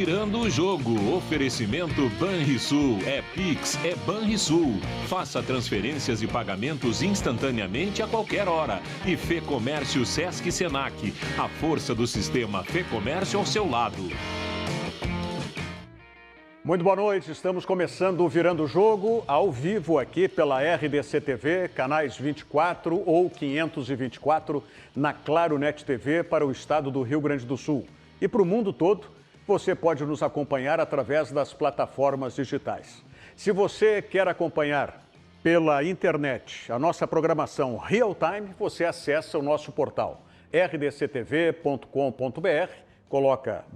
Virando o Jogo. Oferecimento Banrisul. É Pix, é Banrisul. Faça transferências e pagamentos instantaneamente a qualquer hora. E Fê Comércio Sesc Senac. A força do sistema Fê Comércio ao seu lado. Muito boa noite, estamos começando o Virando o Jogo, ao vivo aqui pela RDC TV, canais 24 ou 524 na Claro Net TV para o estado do Rio Grande do Sul. E para o mundo todo, você pode nos acompanhar através das plataformas digitais. Se você quer acompanhar pela internet a nossa programação real time, você acessa o nosso portal rdctv.com.br, coloca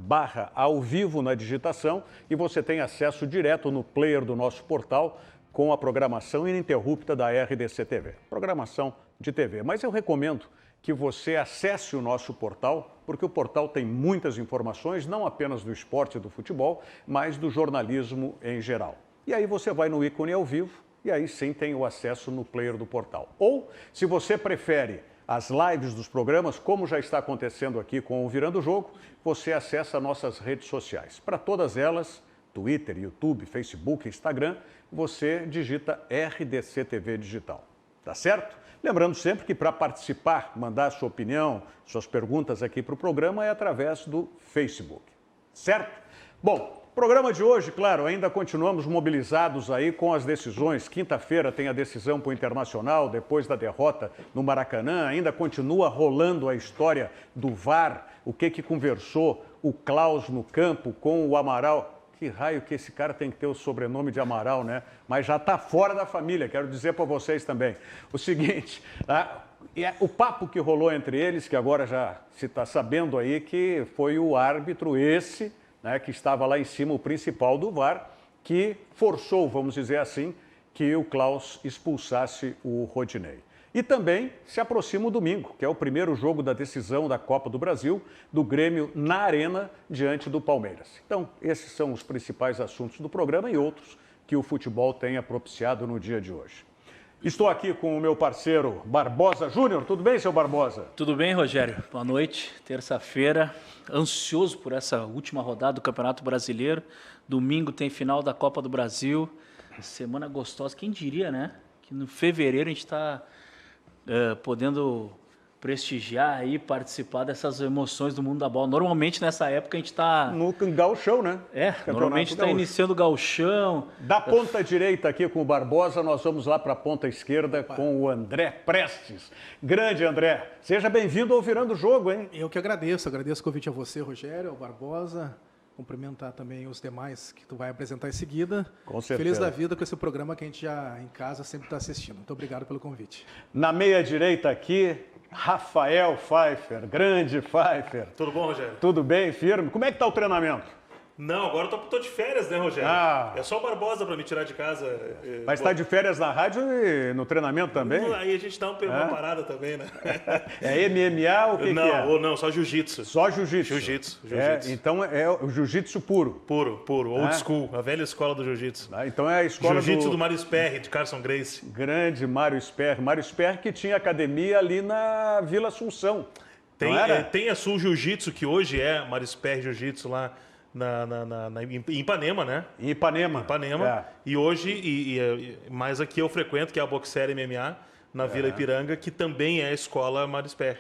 /ao vivo na digitação e você tem acesso direto no player do nosso portal com a programação ininterrupta da RDC TV. Programação de TV. Mas eu recomendo que você acesse o nosso portal, porque o portal tem muitas informações, não apenas do esporte e do futebol, mas do jornalismo em geral. E aí você vai no ícone ao vivo e aí sim tem o acesso no player do portal. Ou, se você prefere as lives dos programas, como já está acontecendo aqui com o Virando o Jogo, você acessa nossas redes sociais. Para todas elas, Twitter, YouTube, Facebook, Instagram, você digita RDC TV Digital. Tá certo? Lembrando sempre que para participar, mandar sua opinião, suas perguntas aqui para o programa é através do Facebook. Certo? Bom, programa de hoje, claro, ainda continuamos mobilizados aí com as decisões. Quinta-feira tem a decisão para o Internacional, depois da derrota no Maracanã. Ainda continua rolando a história do VAR, o que conversou o Klaus no campo com o Amaral. Que raio que esse cara tem que ter o sobrenome de Amaral, né? Mas já está fora da família, quero dizer para vocês também. O seguinte, o papo que rolou entre eles, que agora já se está sabendo aí que foi o árbitro esse, né, que estava lá em cima, o principal do VAR, que forçou, vamos dizer assim, que o Klaus expulsasse o Rodinei. E também se aproxima o domingo, que é o primeiro jogo da decisão da Copa do Brasil, do Grêmio na Arena, diante do Palmeiras. Então, esses são os principais assuntos do programa e outros que o futebol tenha propiciado no dia de hoje. Estou aqui com o meu parceiro Barbosa Júnior. Tudo bem, seu Barbosa? Tudo bem, Rogério. Boa noite. Terça-feira, ansioso por essa última rodada do Campeonato Brasileiro. Domingo tem final da Copa do Brasil. Semana gostosa. Quem diria, né? Que no fevereiro a gente está podendo prestigiar e participar dessas emoções do mundo da bola. Normalmente, nessa época, a gente está... No gauchão, né? Normalmente está iniciando o gauchão. Da ponta direita aqui com o Barbosa, nós vamos lá para a ponta esquerda com o André Prestes. Grande André, seja bem-vindo ao Virando o Jogo, hein? Eu que agradeço o convite a você, Rogério, ao Barbosa. Cumprimentar também os demais que tu vai apresentar em seguida. Com certeza. Feliz da vida com esse programa que a gente já em casa sempre está assistindo. Muito obrigado pelo convite. Na meia direita aqui, Rafael Pfeiffer, grande Pfeiffer. Tudo bom, Rogério? Tudo bem, firme? Como é que está o treinamento? Não, agora eu tô de férias, né, Rogério? É só o Barbosa para me tirar de casa. Mas está de férias na rádio e no treinamento também? Aí a gente dá uma parada também, né? É MMA ou o que não, que é? Ou não, só jiu-jitsu. Só jiu-jitsu? Jiu-jitsu. Então é o jiu-jitsu puro? Puro, old school, a velha escola do jiu-jitsu. Então é a escola jiu-jitsu do Mário Sperry, de Carson Gracie. Grande Mário Sperry. Mário Sperry que tinha academia ali na Vila Assunção. Tem a Sul Jiu-Jitsu, que hoje é Mário Sperry Jiu-Jitsu lá em Ipanema, né? Em Ipanema. E hoje, mais aqui eu frequento, que é a Boxer MMA, na Vila Ipiranga, que também é a escola Mário Sperry.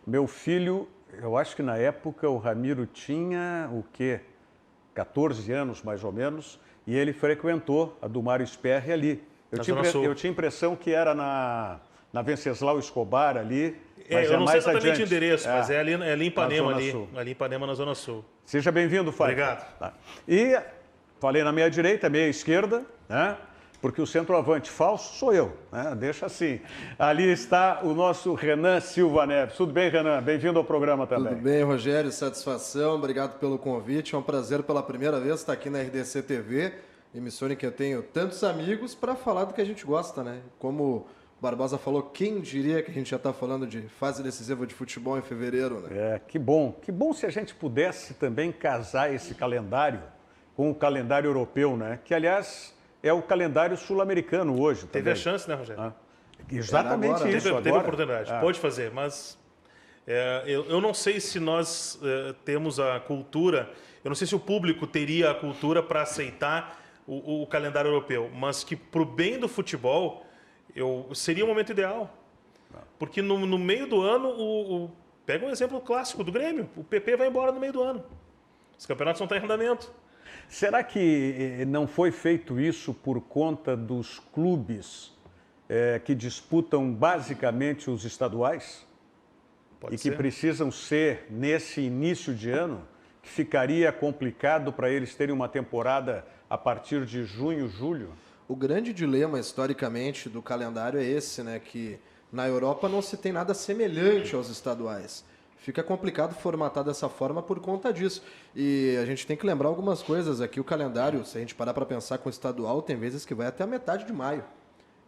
Meu filho, eu acho que na época o Ramiro tinha o quê? 14 anos, mais ou menos, e ele frequentou a do Mário Sperry ali. Eu tinha impressão que era na Venceslau Escobar ali. Mas eu não sei mais exatamente o adiante. endereço, mas é ali em Ipanema, ali em Ipanema, na Zona Sul. Seja bem-vindo, Fábio. Obrigado. Tá. E falei na meia direita, meia esquerda, né? Porque o centroavante falso sou eu, né? Deixa assim. Ali está o nosso Renan Silva Neves. Tudo bem, Renan? Bem-vindo ao programa também. Tudo bem, Rogério. Satisfação. Obrigado pelo convite. É um prazer pela primeira vez estar aqui na RDC TV, emissora em que eu tenho tantos amigos para falar do que a gente gosta, né? Como o Barbosa falou, quem diria que a gente já está falando de fase decisiva de futebol em fevereiro, né? Que bom. Que bom se a gente pudesse também casar esse calendário com o calendário europeu, né? Que, aliás, é o calendário sul-americano hoje. Teve a chance, né, Rogério? Exatamente agora, isso. Teve a oportunidade. Pode fazer, mas Eu não sei se nós temos a cultura, eu não sei se o público teria a cultura para aceitar o calendário europeu, mas que para o bem do futebol seria o momento ideal. Porque no meio do ano, pega um exemplo clássico do Grêmio, o PP vai embora no meio do ano. Os campeonatos não estão em andamento. Será que não foi feito isso por conta dos clubes que disputam basicamente os estaduais? Pode E ser. que precisam ser nesse início de ano, que ficaria complicado para eles terem uma temporada a partir de junho, julho? O grande dilema, historicamente, do calendário é esse, né? Que na Europa não se tem nada semelhante aos estaduais. Fica complicado formatar dessa forma por conta disso. E a gente tem que lembrar algumas coisas aqui. O calendário, se a gente parar para pensar com o estadual, tem vezes que vai até a metade de maio.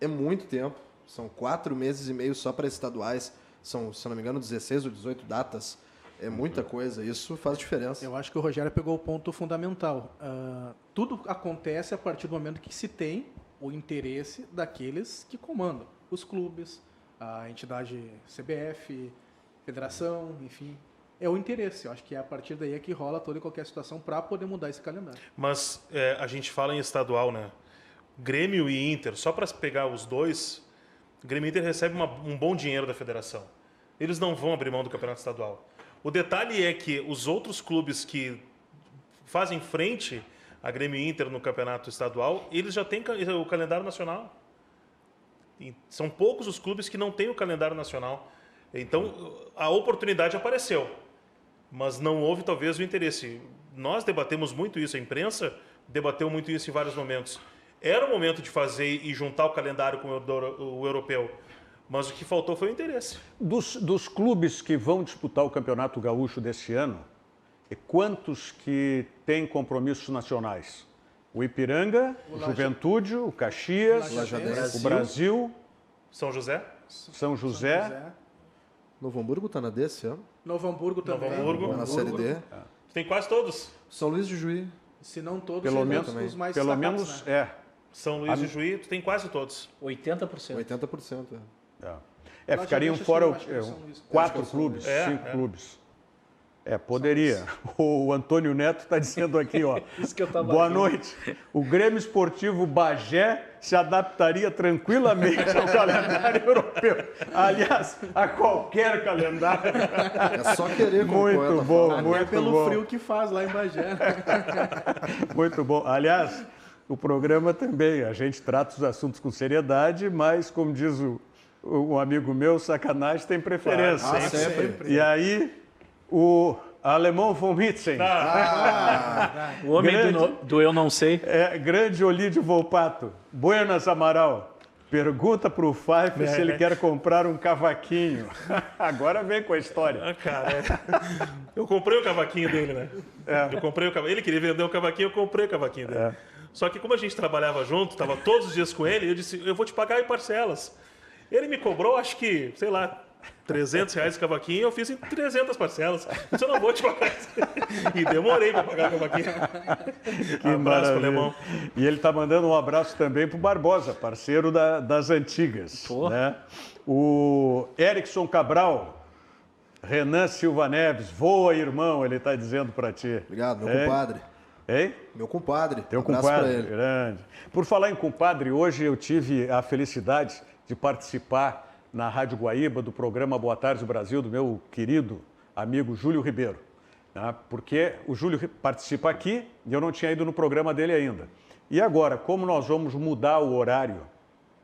É muito tempo. São 4 meses e meio só para estaduais. São, se não me engano, 16 ou 18 datas. É muita coisa. Isso faz diferença. Eu acho que o Rogério pegou o ponto fundamental. Tudo acontece a partir do momento que se tem o interesse daqueles que comandam. Os clubes, a entidade CBF, federação, enfim. É o interesse. Eu acho que é a partir daí que rola toda e qualquer situação para poder mudar esse calendário. Mas a gente fala em estadual, né? Grêmio e Inter, só para pegar os dois, Grêmio e Inter recebem um bom dinheiro da federação. Eles não vão abrir mão do campeonato estadual. O detalhe é que os outros clubes que fazem frente a Grêmio e Inter no campeonato estadual, eles já têm o calendário nacional. E são poucos os clubes que não têm o calendário nacional. Então, a oportunidade apareceu, mas não houve talvez o interesse. Nós debatemos muito isso, a imprensa debateu muito isso em vários momentos. Era o momento de fazer e juntar o calendário com o europeu, mas o que faltou foi o interesse. Dos clubes que vão disputar o Campeonato Gaúcho desse ano, quantos que têm compromissos nacionais? O Ipiranga, o Juventude, o Caxias, o Brasil, São José? São José. Novo Hamburgo está na D esse ano. Novo Hamburgo também. Novo Hamburgo. Na Série D. Tem quase todos. São Luís de Juí. Se não todos, Pelo menos, os mais pelo destacados, menos né? São Luís e Juí, tem quase todos. 80%. 80%. Ficariam Acho fora que é São Luís. 4 clubes, 5 clubes. Poderia. O Antônio Neto está dizendo aqui, ó. Isso que eu tava Boa rindo. noite. O Grêmio Esportivo Bagé se adaptaria tranquilamente ao calendário europeu. Aliás, a qualquer calendário. É só querer, como o Muito poeta bom, fala. muito Até pelo bom. frio que faz lá em Bagé. Muito bom. Aliás, o programa também, a gente trata os assuntos com seriedade, mas, como diz um amigo meu, sacanagem tem preferência. Ah, sempre. E aí, o alemão von Hitzen, O homem Grande. do eu não sei. grande Olídio Volpato, Buenas Amaral, pergunta para o Pfeiffer se ele quer comprar um cavaquinho. Agora vem com a história. Eu comprei o cavaquinho dele, né? Eu comprei o cavaquinho. Ele queria vender o cavaquinho, eu comprei o cavaquinho dele. Só que como a gente trabalhava junto, estava todos os dias com ele, eu disse, eu vou te pagar em parcelas. Ele me cobrou, acho que, sei lá, R$300 de cavaquinho, eu fiz em 300 parcelas. Isso eu não vou te pagar. E demorei para pagar o cavaquinho. Que Abraço pro maravilha. alemão. E ele está mandando um abraço também para o Barbosa, parceiro das antigas. Né? O Erickson Cabral, Renan Silva Neves, voa, irmão, ele está dizendo para ti. Obrigado, meu compadre. Hein? Meu compadre. Teu Abraço compadre, pra ele. grande. Por falar em compadre, hoje eu tive a felicidade de participar na Rádio Guaíba do programa Boa Tarde Brasil, do meu querido amigo Júlio Ribeiro. Né? Porque o Júlio participa aqui e eu não tinha ido no programa dele ainda. E agora, como nós vamos mudar o horário,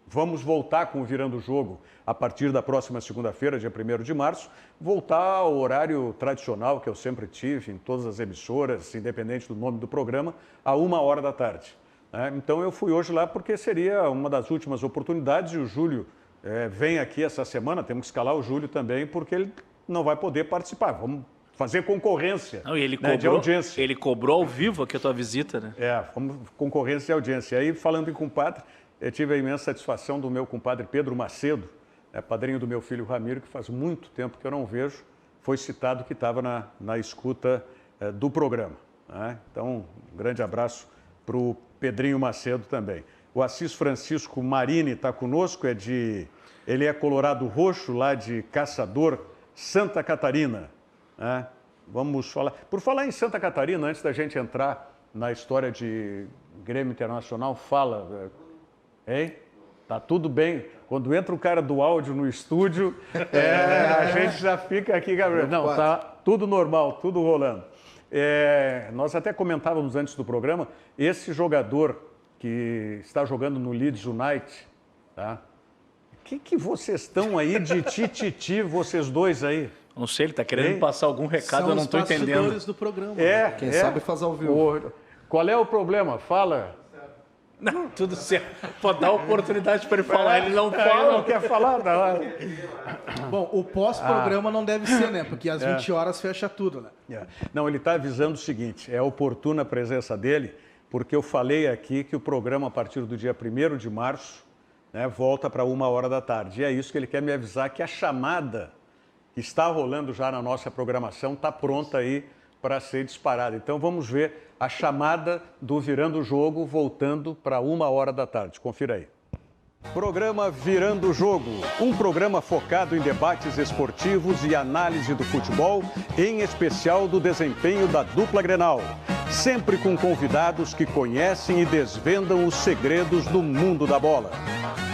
vamos voltar com o Virando o Jogo a partir da próxima segunda-feira, dia 1º de março, voltar ao horário tradicional que eu sempre tive em todas as emissoras, independente do nome do programa, a 1h da tarde. Né? Então eu fui hoje lá porque seria uma das últimas oportunidades e o Júlio vem aqui essa semana, temos que escalar o Júlio também, porque ele não vai poder participar. Vamos fazer concorrência Não, e ele de cobrou, audiência. ele cobrou ao vivo aqui a tua visita, né? Vamos concorrência de audiência. E aí, falando em compadre, eu tive a imensa satisfação do meu compadre Pedro Macedo, padrinho do meu filho Ramiro, que faz muito tempo que eu não vejo, foi citado que estava na escuta do programa. Né? Então, um grande abraço para o Pedrinho Macedo também. O Assis Francisco Marini está conosco, ele é colorado roxo, lá de Caçador, Santa Catarina. Né? Vamos falar. Por falar em Santa Catarina, antes da gente entrar na história de Grêmio Internacional, fala. Hein? Tá tudo bem. Quando entra o cara do áudio no estúdio, a gente já fica aqui, Gabriel. Não, tá tudo normal, tudo rolando. Nós até comentávamos antes do programa, esse jogador que está jogando no Leeds United, tá? O que vocês estão aí de tititi, vocês dois aí? Não sei, ele está querendo passar algum recado, eu não estou entendendo. São os bastidores do programa. Quem sabe faz ao vivo. Qual é o problema? Fala. Não, tudo certo. Pode dar oportunidade para ele falar, ele não fala. Ele não quer falar, não. Bom, o pós-programa não deve ser, né? Porque às 20 horas fecha tudo, né? Não, ele está avisando o seguinte, é oportuna a presença dele, porque eu falei aqui que o programa, a partir do dia 1º de março, né, volta para 1h da tarde. E é isso que ele quer me avisar, que a chamada que está rolando já na nossa programação está pronta aí para ser disparada. Então vamos ver a chamada do Virando o Jogo voltando para 1h da tarde. Confira aí. Programa Virando o Jogo, um programa focado em debates esportivos e análise do futebol, em especial do desempenho da dupla Grenal. Sempre com convidados que conhecem e desvendam os segredos do mundo da bola.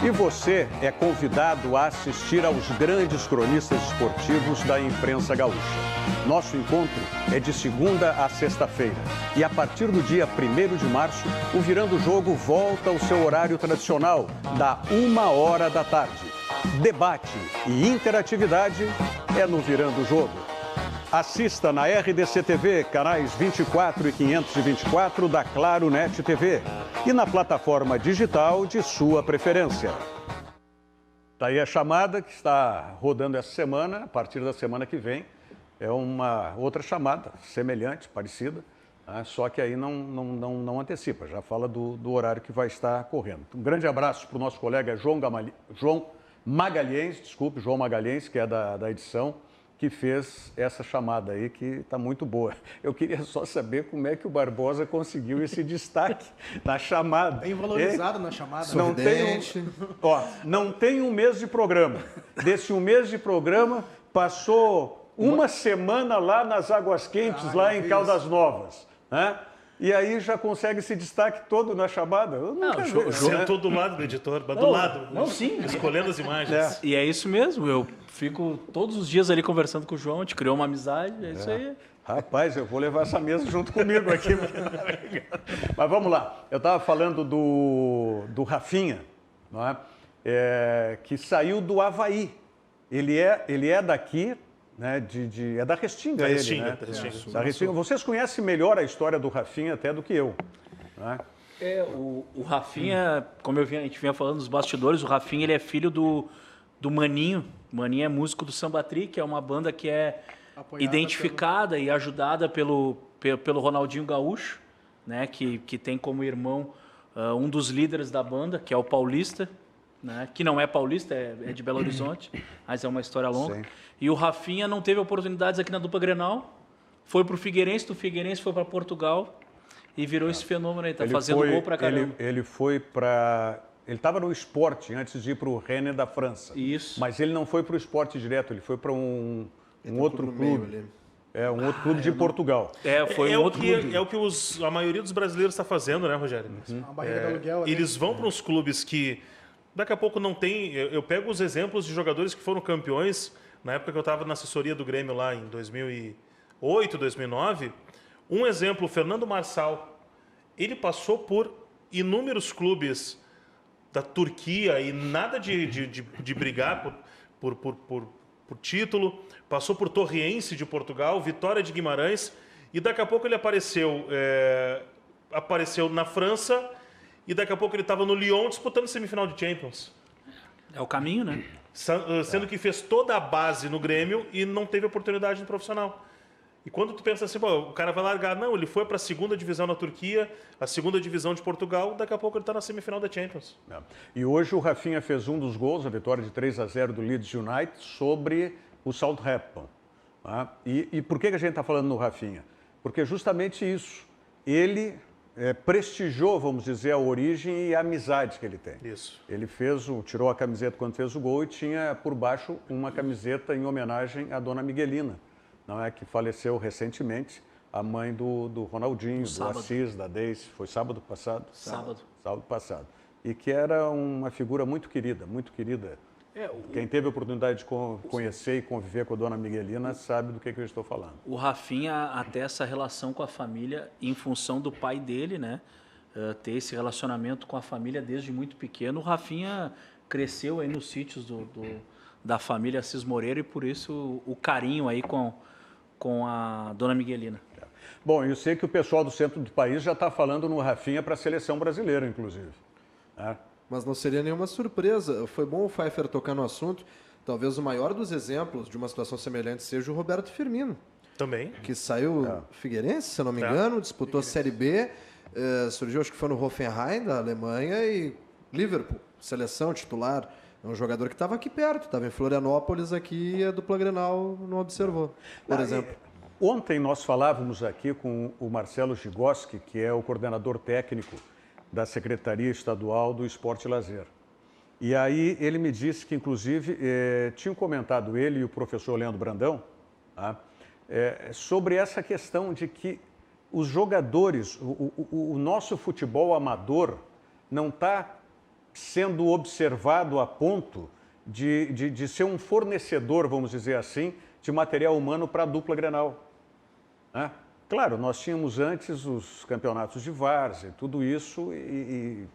E você é convidado a assistir aos grandes cronistas esportivos da imprensa gaúcha. Nosso encontro é de segunda a sexta-feira. E a partir do dia 1º de março, o Virando o Jogo volta ao seu horário tradicional, da 1h da tarde. Debate e interatividade é no Virando o Jogo. Assista na RDC TV, canais 24 e 524 da Claro Net TV e na plataforma digital de sua preferência. Está aí a chamada que está rodando essa semana, a partir da semana que vem. É uma outra chamada, semelhante, parecida, né? Só que aí não antecipa, já fala do horário que vai estar correndo. Um grande abraço para o nosso colega João Magalhães, que é da edição, que fez essa chamada aí, que está muito boa. Eu queria só saber como é que o Barbosa conseguiu esse destaque na chamada. Bem valorizado na chamada. Não tem um mês de programa. Desse um mês de programa, passou uma semana lá nas Águas Quentes, lá em Caldas Novas, né? E aí já consegue esse destaque todo na chamada? Sentou do lado do editor, do lado. Não, sim. Escolhendo as imagens. E é isso mesmo, eu fico todos os dias ali conversando com o João, a gente criou uma amizade, é isso aí. Rapaz, eu vou levar essa mesa junto comigo aqui. Mas vamos lá, eu estava falando do Rafinha, não é? Que saiu do Avaí. Ele é daqui, né, é da Restinga, da Restinga. Da Restinga. Vocês conhecem melhor a história do Rafinha até do que eu, né? O Rafinha, como a gente vinha falando nos bastidores, o Rafinha ele é filho do Maninho. O Maninho é músico do Samba Tri, que é uma banda que é identificada e ajudada pelo Ronaldinho Gaúcho, né, que tem como irmão um dos líderes da banda, que é o Paulista, né, que não é paulista, é de Belo Horizonte, mas é uma história longa. Sim. E o Rafinha não teve oportunidades aqui na dupla Grenal, foi para o Figueirense, do Figueirense foi para Portugal e virou esse fenômeno aí, está fazendo gol para caramba. Ele foi para... Ele estava no Sport antes de ir para o Rennes da França. Isso. Mas ele não foi para o Sport direto, ele foi para um outro clube. Um outro clube de Portugal. Foi um outro clube. É o que a maioria dos brasileiros está fazendo, né, Rogério? Uma barreira de aluguel. Eles vão para uns clubes que daqui a pouco não tem... Eu pego os exemplos de jogadores que foram campeões na época que eu estava na assessoria do Grêmio lá em 2008, 2009. Um exemplo, o Fernando Marçal. Ele passou por inúmeros clubes da Turquia e nada de brigar por título. Passou por Torriense de Portugal, Vitória de Guimarães. E daqui a pouco ele apareceu na França e daqui a pouco ele estava no Lyon disputando semifinal de Champions. É o caminho, né? Sendo que fez toda a base no Grêmio e não teve oportunidade no profissional. E quando tu pensa assim, o cara vai largar, não, ele foi para a segunda divisão na Turquia, a segunda divisão de Portugal, daqui a pouco ele está na semifinal da Champions. E hoje o Rafinha fez um dos gols, a vitória de 3-0 do Leeds United sobre o Southampton. E por que a gente está falando no Rafinha? Porque justamente isso, ele prestigiou, vamos dizer, a origem e a amizade que ele tem. Isso. Ele tirou a camiseta quando fez o gol e tinha por baixo uma camiseta em homenagem à dona Miguelina, não é, que faleceu recentemente, a mãe do Ronaldinho, do Assis, da Deise. Foi sábado passado? Sábado passado. E que era uma figura muito querida, muito querida. Quem teve a oportunidade de conhecer e conviver com a dona Miguelina sabe do que eu estou falando. O Rafinha, até essa relação com a família, em função do pai dele, né? Ter esse relacionamento com a família desde muito pequeno. O Rafinha cresceu aí nos sítios da família Assis Moreira e por isso o carinho aí com a dona Miguelina. Bom, eu sei que o pessoal do centro do país já está falando no Rafinha para a seleção brasileira, inclusive. Mas não seria nenhuma surpresa. Foi bom o Pfeiffer tocar no assunto. Talvez o maior dos exemplos de uma situação semelhante seja o Roberto Firmino. Também. Que saiu Figueirense, se eu não me engano, disputou a Série B, surgiu, acho que foi no Hoffenheim, da Alemanha, e Liverpool, seleção titular. É um jogador que estava aqui perto, estava em Florianópolis aqui e a dupla Grenal não observou, por exemplo. Ontem nós falávamos aqui com o Marcelo Gigoski, que é o coordenador técnico da Secretaria Estadual do Esporte e Lazer. E aí ele me disse que, inclusive, tinham comentado ele e o professor Leandro Brandão sobre essa questão de que os jogadores, o nosso futebol amador não está sendo observado a ponto de ser um fornecedor, vamos dizer assim, de material humano para a dupla Grenal. Claro, nós tínhamos antes os campeonatos de várzea, tudo isso, e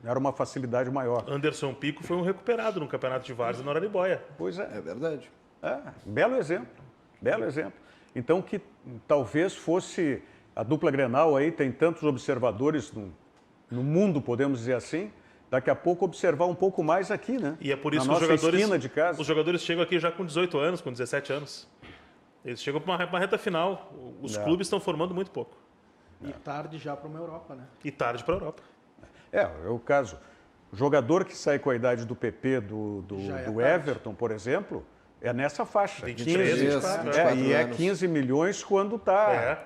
era uma facilidade maior. Anderson Pico foi um recuperado no campeonato de várzea na Araribóia. Pois é. É verdade. Belo exemplo, belo exemplo. Então, que talvez fosse a dupla Grenal aí, tem tantos observadores no mundo, podemos dizer assim, daqui a pouco observar um pouco mais aqui, né? E é por isso na que nossa esquina de casa. Os jogadores chegam aqui já com 18 anos, com 17 anos. Eles chegam para uma reta final. Os clubes estão formando muito pouco. E tarde já para uma Europa, né? E tarde para a Europa. É o caso. O jogador que sai com a idade do PP, do Everton, por exemplo, é nessa faixa. 23, 24, e é anos. 15 milhões quando está.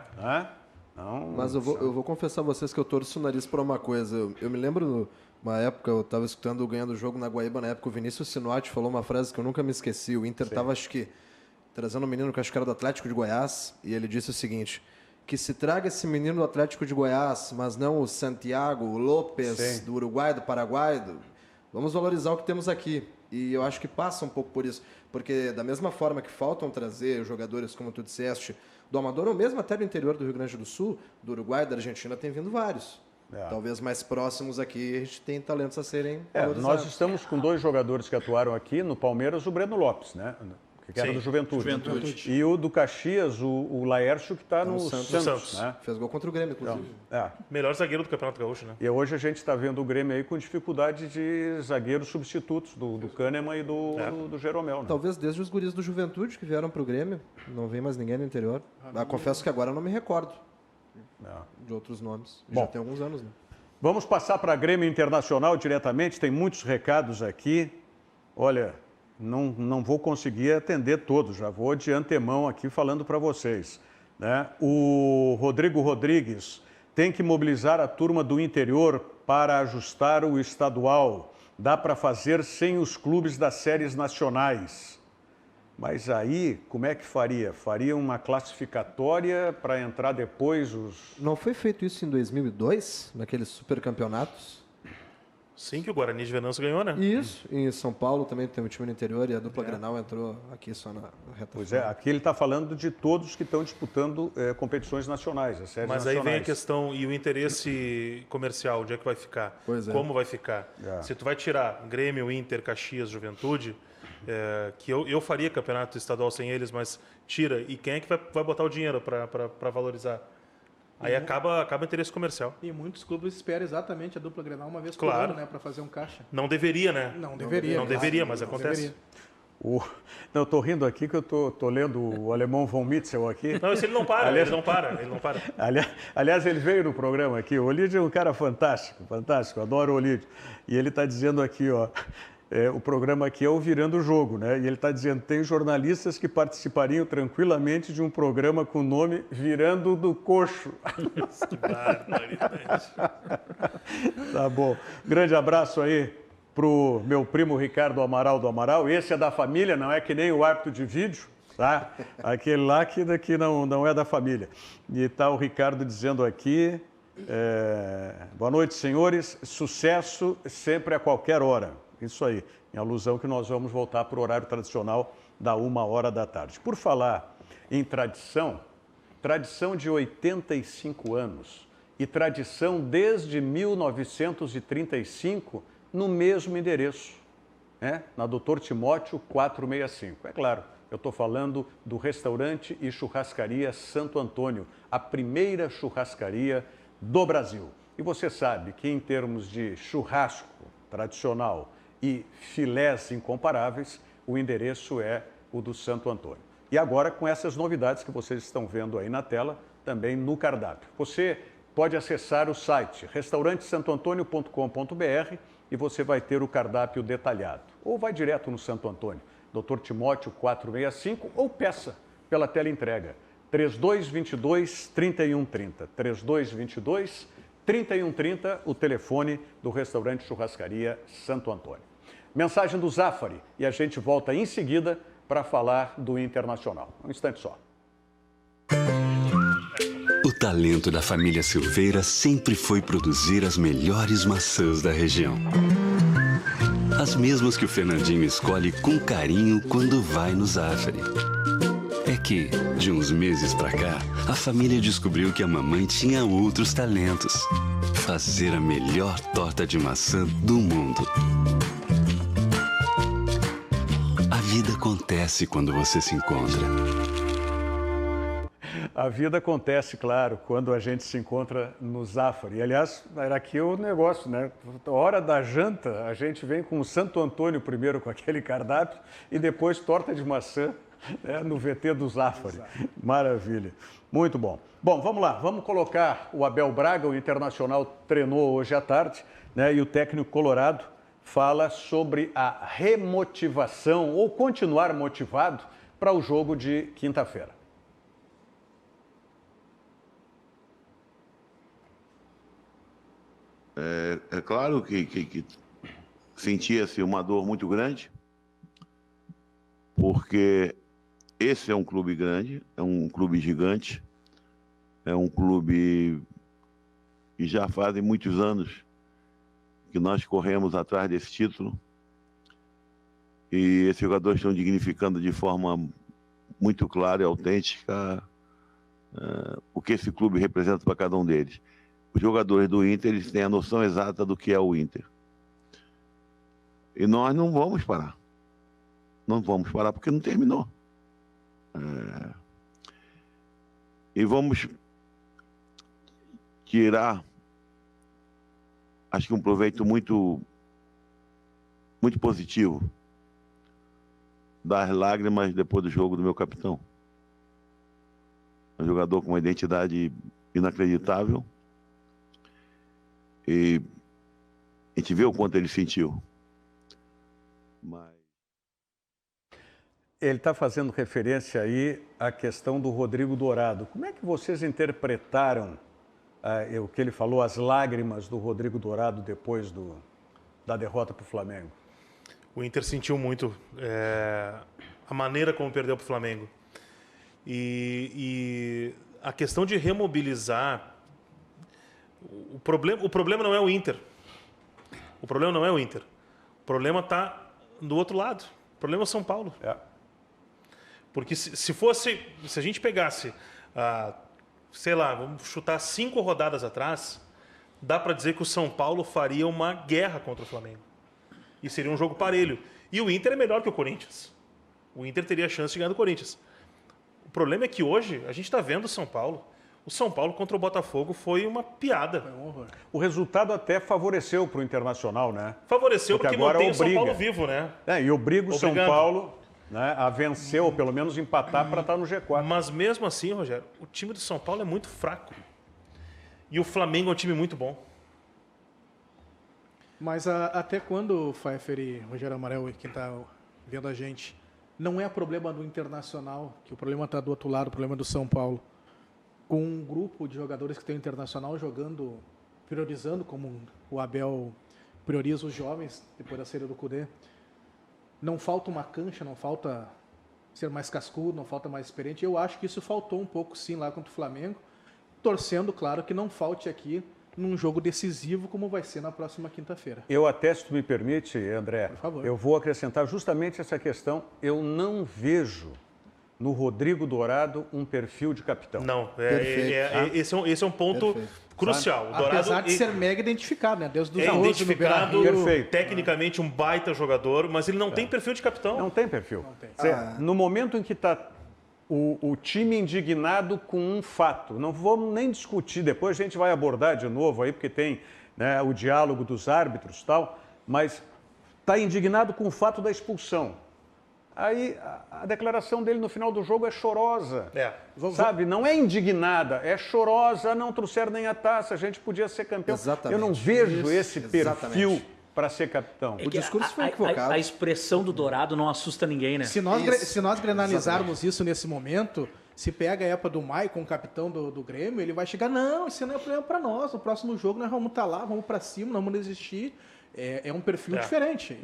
Mas eu vou confessar a vocês que eu torço o nariz por uma coisa. Eu me lembro, uma época, eu estava escutando o Ganhando o Jogo na Guaíba, na época o Vinícius Sinotti falou uma frase que eu nunca me esqueci. O Inter estava, acho que, trazendo um menino que acho que era do Atlético de Goiás, e ele disse o seguinte: que se traga esse menino do Atlético de Goiás, mas não o Santiago, o Lopes, do Uruguai, do Paraguai. Vamos valorizar o que temos aqui. E eu acho que passa um pouco por isso. Porque da mesma forma que faltam trazer jogadores, como tu disseste, do Amador, ou mesmo até do interior do Rio Grande do Sul, do Uruguai, da Argentina, tem vindo vários. Talvez mais próximos aqui, a gente tem talentos a serem valorizados. Nós estamos com 2 jogadores que atuaram aqui, no Palmeiras, o Breno Lopes, né? Que era do Juventude. E o do Caxias, o Laércio, que está no Santos. Né? Fez gol contra o Grêmio, inclusive. Melhor zagueiro do Campeonato Gaúcho, né? E hoje a gente está vendo o Grêmio aí com dificuldade de zagueiros substitutos, do Kahneman e do Jeromel. Né? Talvez desde os guris do Juventude que vieram para o Grêmio. Não vem mais ninguém no interior. Confesso que agora eu não me recordo de outros nomes. Já tem alguns anos, né? Vamos passar para a Grêmio Internacional diretamente. Tem muitos recados aqui. Olha, não vou conseguir atender todos. Já vou de antemão aqui falando para vocês. Né? O Rodrigo Rodrigues tem que mobilizar a turma do interior para ajustar o estadual. Dá para fazer sem os clubes das séries nacionais. Mas aí, como é que faria? Faria uma classificatória para entrar depois os... Não foi feito isso em 2002, naqueles supercampeonatos? Sim, que o Guarani de Venâncio ganhou, né? Isso. Em São Paulo também tem um time no interior e a dupla Grenal entrou aqui só na reta Pois final. aqui ele está falando de todos que estão disputando competições nacionais, as séries Mas nacionais. aí vem a questão, e o interesse comercial, onde é que vai ficar? Pois é. Como vai ficar? Se tu vai tirar Grêmio, Inter, Caxias, Juventude, que eu faria campeonato estadual sem eles, mas tira, e quem é que vai botar o dinheiro para valorizar? Aí acaba o interesse comercial. E muitos clubes esperam exatamente a dupla Grenal uma vez por Claro. ano, né, para fazer um caixa. Não deveria, né? Não deveria. Não deveria, mas acontece. Não, eu estou rindo aqui que eu estou lendo o alemão von Mitzel aqui. Não, esse ele não para, ele não para. Aliás, ele veio no programa aqui. O Olídio é um cara fantástico, fantástico. Adoro o Olídio. E ele está dizendo aqui, ó, o programa aqui é o Virando o Jogo, né? E ele está dizendo, tem jornalistas que participariam tranquilamente de um programa com o nome Virando do Coxo. Que barbaridade. Tá bom. Grande abraço aí pro meu primo Ricardo Amaral do Amaral. Esse é da família, não é que nem o árbitro de vídeo, tá? Aquele lá que daqui não é da família. E tá o Ricardo dizendo aqui, boa noite, senhores, sucesso sempre a qualquer hora. Isso aí, em alusão que nós vamos voltar para o horário tradicional da 1h da tarde. Por falar em tradição de 85 anos e tradição desde 1935 no mesmo endereço, né? Na Dr. Timóteo 465. É claro, eu estou falando do restaurante e churrascaria Santo Antônio, a primeira churrascaria do Brasil. E você sabe que em termos de churrasco tradicional e filés incomparáveis, o endereço é o do Santo Antônio. E agora com essas novidades que vocês estão vendo aí na tela, também no cardápio. Você pode acessar o site restaurantesantoantonio.com.br e você vai ter o cardápio detalhado. Ou vai direto no Santo Antônio, Dr. Timóteo 465, ou peça pela teleentrega. 3222-3130. 3222-3130, o telefone do restaurante Churrascaria Santo Antônio. Mensagem do Zafari e a gente volta em seguida para falar do Internacional. Um instante só. O talento da família Silveira sempre foi produzir as melhores maçãs da região. As mesmas que o Fernandinho escolhe com carinho quando vai no Zafari. É que, de uns meses pra cá, a família descobriu que a mamãe tinha outros talentos. Fazer a melhor torta de maçã do mundo. A vida acontece quando você se encontra. A vida acontece, claro, quando a gente se encontra no Zafari. E, aliás, era aqui o negócio, né? Hora da janta, a gente vem com o Santo Antônio primeiro com aquele cardápio e depois torta de maçã, né, no VT do Zafari. Maravilha. Muito bom. Bom, vamos lá. Vamos colocar o Abel Braga, o Internacional treinou hoje à tarde, né? E o técnico colorado fala sobre a remotivação ou continuar motivado para o jogo de quinta-feira. É claro que sentia-se uma dor muito grande, porque esse é um clube grande, é um clube gigante, é um clube que já fazem muitos anos que nós corremos atrás desse título, e esses jogadores estão dignificando de forma muito clara e autêntica o que esse clube representa para cada um deles. Os jogadores do Inter, eles têm a noção exata do que é o Inter. E nós não vamos parar. Não vamos parar porque não terminou. E vamos tirar, acho que um proveito muito positivo das lágrimas depois do jogo do meu capitão. Um jogador com uma identidade inacreditável. E a gente vê o quanto ele sentiu. Mas... Ele está fazendo referência aí à questão do Rodrigo Dourado. Como é que vocês interpretaram o que ele falou, as lágrimas do Rodrigo Dourado depois da derrota para o Flamengo? O Inter sentiu muito a maneira como perdeu para o Flamengo. E a questão de remobilizar... O problema não é o Inter. O problema não é o Inter. O problema está do outro lado. O problema é o São Paulo. Porque se a gente pegasse, sei lá, vamos chutar 5 rodadas atrás, dá para dizer que o São Paulo faria uma guerra contra o Flamengo. E seria um jogo parelho. E o Inter é melhor que o Corinthians. O Inter teria a chance de ganhar do Corinthians. O problema é que hoje a gente está vendo o São Paulo. O São Paulo contra o Botafogo foi uma piada. O resultado até favoreceu para o Internacional, né? Favoreceu porque mantém o São Paulo vivo, né? E obriga o São Paulo, né, a vencer ou pelo menos empatar para estar no G4. Mas mesmo assim, Rogério, o time do São Paulo é muito fraco. E o Flamengo é um time muito bom. Mas até quando, Pfeiffer e Rogério Amarelo, quem está vendo a gente, não é problema do Internacional, que o problema está do outro lado, o problema é do São Paulo. Com um grupo de jogadores que tem o Internacional jogando, priorizando, como o Abel prioriza os jovens, depois da saída do Cudê, não falta uma cancha, não falta ser mais cascudo, não falta mais experiente. Eu acho que isso faltou um pouco, sim, lá contra o Flamengo, torcendo, claro, que não falte aqui num jogo decisivo como vai ser na próxima quinta-feira. Eu até, se tu me permite, André, Por favor. eu vou acrescentar justamente essa questão. Eu não vejo no Rodrigo Dourado um perfil de capitão. Não, Perfeito. esse é um ponto Perfeito. crucial. O Dourado, Apesar de ser mega identificado, né? Desde os é 12 no identificado, Beira-Rio. Perfeito. tecnicamente um baita jogador, mas ele não tem perfil de capitão. Não tem perfil. Não tem. No momento em que está o time indignado com um fato, não vamos nem discutir, depois a gente vai abordar de novo aí, porque tem, né, o diálogo dos árbitros e tal, mas está indignado com o fato da expulsão. Aí a declaração dele no final do jogo é chorosa. Sabe? Não é indignada, é chorosa, não trouxeram nem a taça, a gente podia ser campeão. Exatamente. Eu não vejo esse Exatamente. perfil para ser capitão. O discurso foi equivocado. A expressão do Dourado não assusta ninguém, né? Se nós, Isso. se nós granalizarmos isso nesse momento, se pega a época do Maicon, capitão do Grêmio, ele vai chegar, não, isso não é problema para nós, no próximo jogo nós vamos estar lá, vamos para cima, não vamos desistir. É um perfil diferente.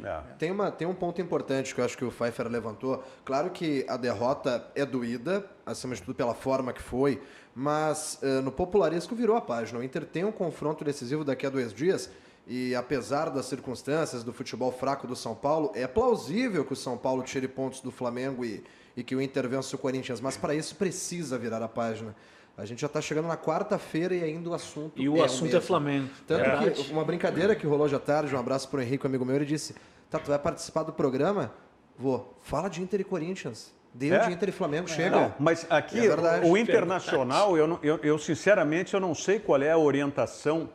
Tem um ponto importante que eu acho que o Pfeiffer levantou. Claro que a derrota é doída, acima de tudo pela forma que foi, mas no popularesco virou a página. O Inter tem um confronto decisivo daqui a 2 dias e apesar das circunstâncias do futebol fraco do São Paulo, é plausível que o São Paulo tire pontos do Flamengo e que o Inter vença o Corinthians, mas para isso precisa virar a página. A gente já está chegando na quarta-feira e ainda o assunto E o assunto é Flamengo. Tanto que uma brincadeira que rolou já tarde, um abraço pro Henrique, amigo meu, ele disse, tá, tu vai participar do programa? Vou. Fala de Inter e Corinthians. Deu de Inter e Flamengo, chega. Não, mas aqui, É verdade. o Internacional, eu sinceramente eu não sei qual é a orientação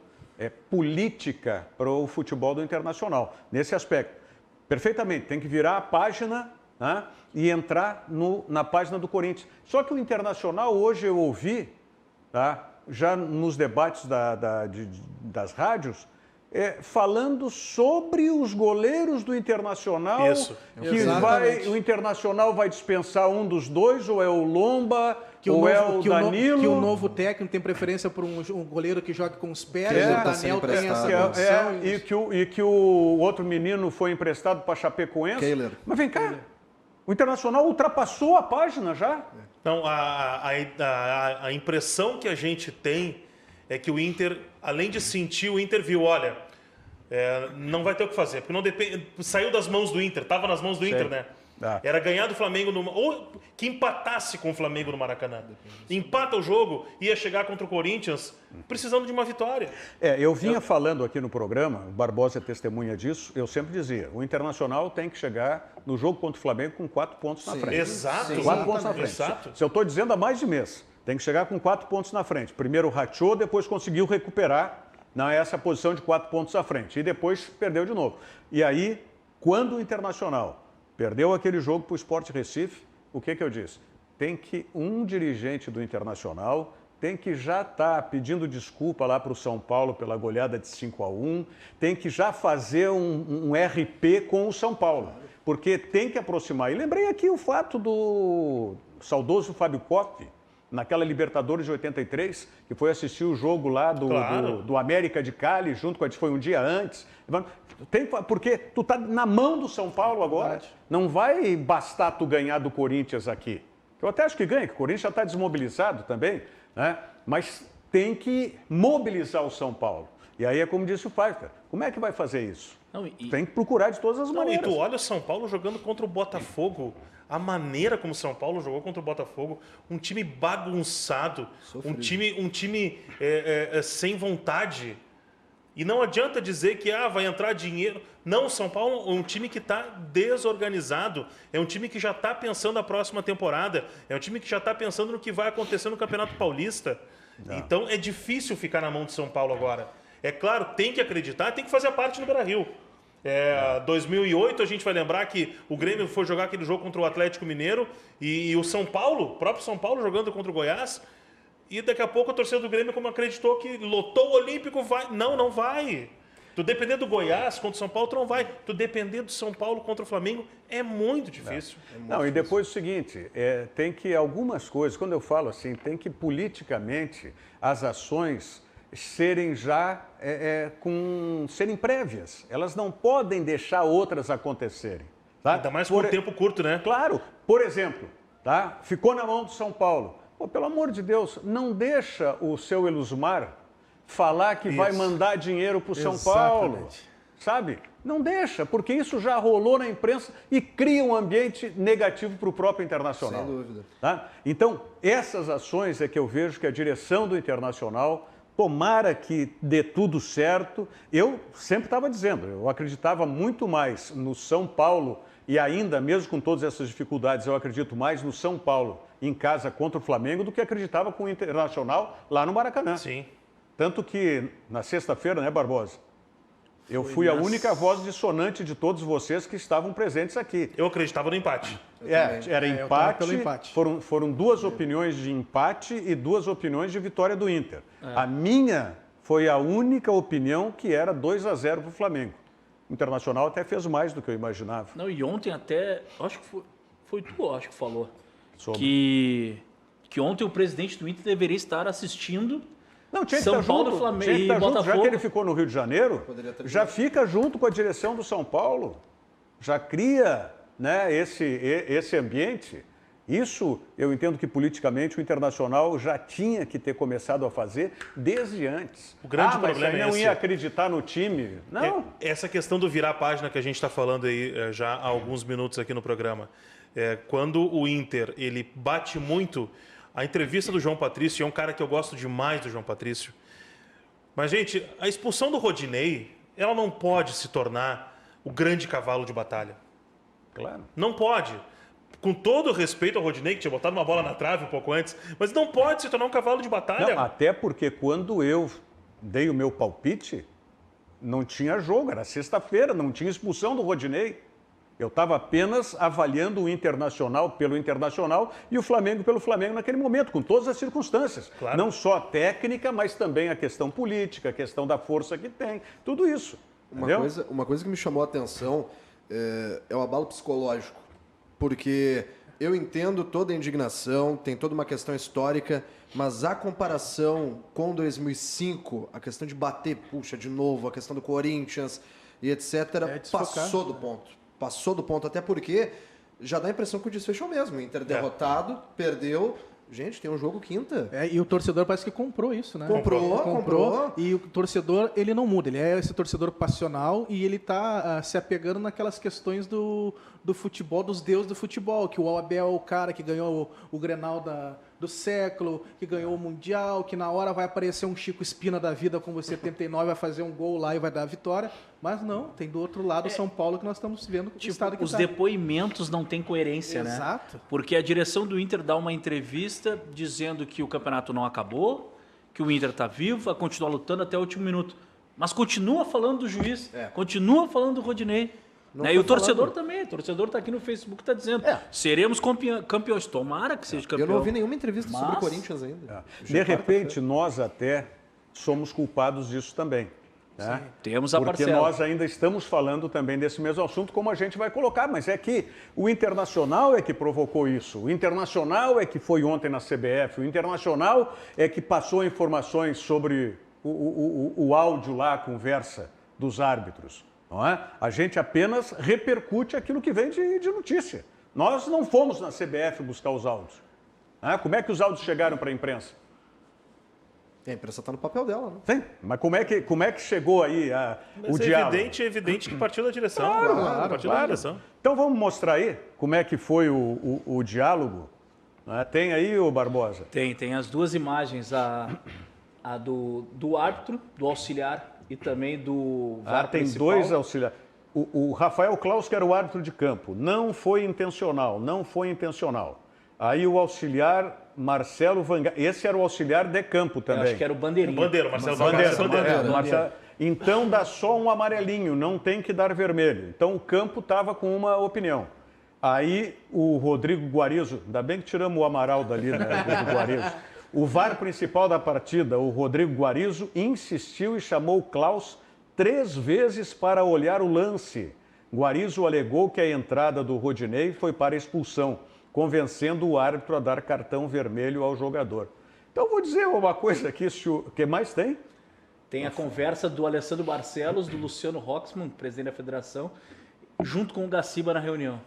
política para o futebol do Internacional, nesse aspecto. Perfeitamente, tem que virar a página, né, e entrar na página do Corinthians. Só que o Internacional, hoje eu ouvi, tá, já nos debates das rádios, falando sobre os goleiros do Internacional, Isso. que o Internacional vai dispensar um dos dois, ou é o Lomba, ou é o Danilo. Que o novo técnico tem preferência por um goleiro que joga com os pés, o tá sendo Daniel tem essa emprestado. condição. E que o outro menino foi emprestado para Chapecoense. Kehler. Mas vem cá, o Internacional ultrapassou a página já. Então, a impressão que a gente tem é que o Inter, além de sentir, o Inter viu, olha, não vai ter o que fazer, porque não depende, saiu das mãos do Inter, estava nas mãos do Inter, né? Era ganhar do Flamengo, ou que empatasse com o Flamengo no Maracanã. Empata o jogo, ia chegar contra o Corinthians precisando de uma vitória. Eu vinha falando aqui no programa, o Barbosa é testemunha disso, eu sempre dizia, o Internacional tem que chegar no jogo contra o Flamengo com 4 pontos na frente. Exato. 4 pontos na frente. Exato. Se eu estou dizendo há mais de mês, tem que chegar com 4 pontos na frente. Primeiro rachou, depois conseguiu recuperar essa posição de 4 pontos à frente. E depois perdeu de novo. E aí, quando o Internacional perdeu aquele jogo para o Sport Recife, o que eu disse? Tem que um dirigente do Internacional tem que já estar pedindo desculpa lá para o São Paulo pela goleada de 5-1, tem que já fazer um RP com o São Paulo, porque tem que aproximar. E lembrei aqui o fato do saudoso Fábio Kopp, naquela Libertadores de 83, que foi assistir o jogo lá do América de Cali, junto com a gente, foi um dia antes. Porque tu tá na mão do São Paulo agora. Não vai bastar tu ganhar do Corinthians aqui. Eu até acho que ganha, que o Corinthians já está desmobilizado também, né? Mas tem que mobilizar o São Paulo. E aí é como disse o Pfeiffer, como é que vai fazer isso? Tem que procurar de todas as maneiras. E tu olha o São Paulo jogando contra o Botafogo, a maneira como o São Paulo jogou contra o Botafogo, um time bagunçado, um time sem vontade. E não adianta dizer que vai entrar dinheiro. Não, o São Paulo é um time que está desorganizado, é um time que já está pensando na próxima temporada, é um time que já está pensando no que vai acontecer no Campeonato Paulista. Então é difícil ficar na mão de São Paulo agora. É claro, tem que acreditar, tem que fazer a parte no Beira-Rio. 2008 a gente vai lembrar que o Grêmio foi jogar aquele jogo contra o Atlético Mineiro e o São Paulo, o próprio São Paulo jogando contra o Goiás, e daqui a pouco a torcida do Grêmio, como acreditou que lotou o Olímpico, vai. Não vai. Tu depender do Goiás contra o São Paulo, tu não vai. Tu depender do São Paulo contra o Flamengo é muito difícil. Não, e depois o seguinte, tem que algumas coisas, quando eu falo assim, tem que politicamente as ações serem já serem prévias. Elas não podem deixar outras acontecerem. Tá? Ainda mais por tempo curto, né? Claro. Por exemplo, tá? Ficou na mão do São Paulo. Pô, pelo amor de Deus, não deixa o seu Elusmar falar que vai mandar dinheiro para o São Paulo. Sabe? Não deixa, porque isso já rolou na imprensa e cria um ambiente negativo para o próprio Internacional. Sem dúvida. Tá? Então, essas ações é que eu vejo que a direção do Internacional, tomara que dê tudo certo. Eu sempre estava dizendo, eu acreditava muito mais no São Paulo e ainda, mesmo com todas essas dificuldades, eu acredito mais no São Paulo em casa contra o Flamengo do que acreditava com o Internacional lá no Maracanã. Sim. Tanto que na sexta-feira, né, Barbosa? Eu fui a única voz dissonante de todos vocês que estavam presentes aqui. Eu acreditava no empate. Era eu tava pelo empate. empate. Foram duas opiniões de empate e duas opiniões de vitória do Inter. A minha foi a única opinião que era 2-0 para o Flamengo. O Internacional até fez mais do que eu imaginava. Não, e ontem até, acho que foi tu, acho que falou, Sobre. que ontem o presidente do Inter deveria estar assistindo Não, tinha que São estar Paulo, junto, Flamengo tinha que e estar junto. Já Botafogo. que ele ficou no Rio de Janeiro, já fica junto com a direção do São Paulo. Já cria, né, esse ambiente. Isso eu entendo que politicamente o Internacional já tinha que ter começado a fazer desde antes. O grande mas problema aí é não esse. ia acreditar no time. Não. Essa questão do virar a página que a gente está falando aí já há alguns minutos aqui no programa. Quando o Inter ele bate muito, a entrevista do João Patrício, é um cara que eu gosto demais do João Patrício. Mas, gente, a expulsão do Rodinei, ela não pode se tornar o grande cavalo de batalha. Claro. Não pode. Com todo o respeito ao Rodinei, que tinha botado uma bola na trave um pouco antes, mas não pode se tornar um cavalo de batalha. Não, até porque quando eu dei o meu palpite, não tinha jogo, era sexta-feira, não tinha expulsão do Rodinei. Eu estava apenas avaliando o Internacional pelo Internacional e o Flamengo pelo Flamengo naquele momento, com todas as circunstâncias. Claro. Não só a técnica, mas também a questão política, a questão da força que tem, tudo isso. Entendeu? Uma coisa que me chamou a atenção é o abalo psicológico. Porque eu entendo toda a indignação, tem toda uma questão histórica, mas a comparação com 2005, a questão de bater, puxa, de novo, a questão do Corinthians e etc., passou do ponto. Passou do ponto, até porque já dá a impressão que o desfecho é o mesmo. Inter derrotado, perdeu. Gente, tem um jogo quinta. E o torcedor parece que comprou isso, né? Comprou. E o torcedor, ele não muda. Ele é esse torcedor passional e ele tá se apegando naquelas questões do futebol, dos deuses do futebol. Que o Abel é o cara que ganhou o Grenal do século, que ganhou o Mundial, que na hora vai aparecer um Chico Espina da vida com 79, vai fazer um gol lá e vai dar a vitória. Mas não, tem do outro lado o São Paulo que nós estamos vendo o estado que os tá. depoimentos não têm coerência, né? Exato. Porque a direção do Inter dá uma entrevista dizendo que o campeonato não acabou, que o Inter está vivo, vai continuar lutando até o último minuto. Mas continua falando do juiz, continua falando do Rodinei. Né? E o torcedor também, o torcedor está aqui no Facebook, está dizendo, seremos campeões, tomara que seja campeão. Eu não ouvi nenhuma entrevista sobre o Corinthians ainda. De repente, nós até somos culpados disso também. Né? Temos a Porque parcela. nós ainda estamos falando também desse mesmo assunto, como a gente vai colocar, mas é que o Internacional é que provocou isso, o Internacional é que foi ontem na CBF, o Internacional é que passou informações sobre o áudio lá, a conversa dos árbitros. Não é? A gente apenas repercute aquilo que vem de notícia. Nós não fomos na CBF buscar os áudios. Como é que os áudios chegaram para a imprensa? A imprensa está no papel dela, né? Sim, mas como é que chegou aí o diálogo? É evidente que partiu da direção. Claro. Da direção. Então vamos mostrar aí como é que foi o diálogo. Tem aí, ô Barbosa? Tem as duas imagens, a do árbitro, do auxiliar e também do VAR Tem principal. dois auxiliares. O Rafael Claus, que era o árbitro de campo, não foi intencional. Aí o auxiliar Marcelo Vanga, esse era o auxiliar de campo também. Eu acho que era o Bandeirinha. Marcelo Bandeira. Marcelo. Então dá só um amarelinho, não tem que dar vermelho. Então o campo estava com uma opinião. Aí o Rodrigo Guarizo, ainda bem que tiramos o Amaral dali, né? O Guarizo. O VAR principal da partida, o Rodrigo Guarizo, insistiu e chamou o Klaus 3 vezes para olhar o lance. Guarizo alegou que a entrada do Rodinei foi para expulsão, convencendo o árbitro a dar cartão vermelho ao jogador. Então, vou dizer uma coisa aqui, o que mais tem? Tem a conversa do Alessandro Barcelos, do Luciano Roxman, presidente da federação, junto com o Gaciba na reunião.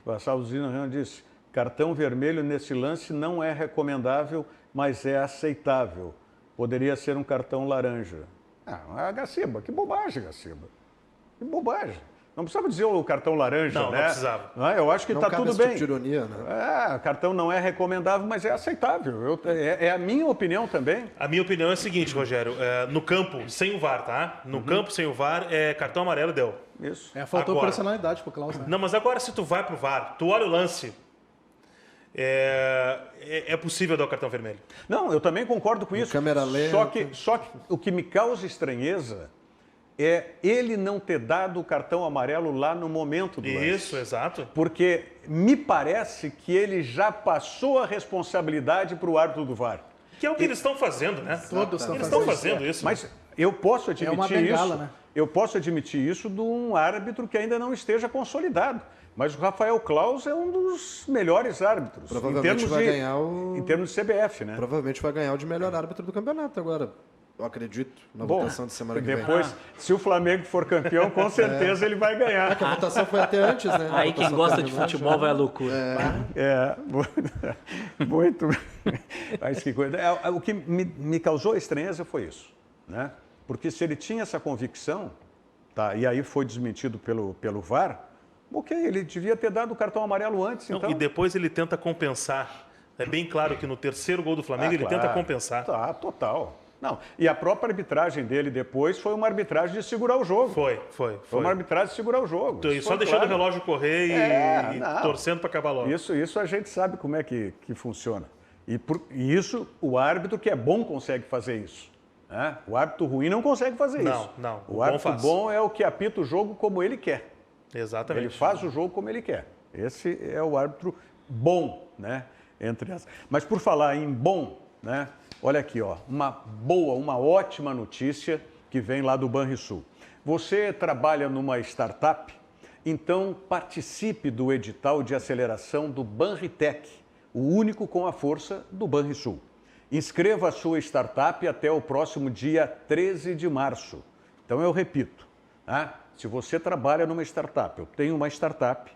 O Salzino Renan disse, cartão vermelho nesse lance não é recomendável, mas é aceitável. Poderia ser um cartão laranja. Gaciba, que bobagem, Gaciba. Que bobagem. Não precisava dizer o cartão laranja, né? Não precisava. Eu acho que está tudo bem. Tipo de ironia, né? Cartão não é recomendável, mas é aceitável. É a minha opinião também. A minha opinião é a seguinte, Rogério. No campo, sem o VAR, tá? No campo, sem o VAR, cartão amarelo deu. Isso. Faltou Agora. personalidade pro Klaus, né? Não, mas agora se tu vai pro VAR, tu olha o lance, é possível dar o cartão vermelho. Não, eu também concordo com isso. Câmera lenta. Só que o que me causa estranheza é ele não ter dado o cartão amarelo lá no momento do lance. Isso, exato. Porque me parece que ele já passou a responsabilidade para o árbitro do VAR. Que é o que eles estão fazendo, né? Todos Eles estão fazendo isso. Mas eu posso admitir uma bengala, isso. né? Eu posso admitir isso de um árbitro que ainda não esteja consolidado. Mas o Rafael Klaus é um dos melhores árbitros. Provavelmente vai ganhar em termos de CBF, né? Provavelmente vai ganhar o de melhor árbitro do campeonato agora. Eu acredito, na votação de semana que vem. Depois, se o Flamengo for campeão, com certeza ele vai ganhar. A votação foi até antes, né? Aí quem gosta de futebol vai à loucura. Muito. Mas que coisa. O que me causou estranheza foi isso, né? Porque se ele tinha essa convicção, tá, e aí foi desmentido pelo VAR, ok, ele devia ter dado o cartão amarelo antes, então. E depois ele tenta compensar. É bem claro que no terceiro gol do Flamengo ele tenta compensar. Tá, total. Não, e a própria arbitragem dele depois foi uma arbitragem de segurar o jogo. Foi. Foi uma arbitragem de segurar o jogo. E só deixando o relógio correr e torcendo para acabar logo. Isso a gente sabe como é que funciona. E isso, o árbitro que é bom consegue fazer isso. Né? O árbitro ruim não consegue fazer isso. Não. O árbitro bom é o que apita o jogo como ele quer. Exatamente. Ele faz o jogo como ele quer. Esse é o árbitro bom, né? Mas por falar em bom, né? Olha aqui, ó, uma ótima notícia que vem lá do Banrisul. Você trabalha numa startup? Então participe do edital de aceleração do Banritec, o único com a força do Banrisul. Inscreva a sua startup até o próximo dia 13 de março. Então eu repito, tá? Se você trabalha numa startup, eu tenho uma startup,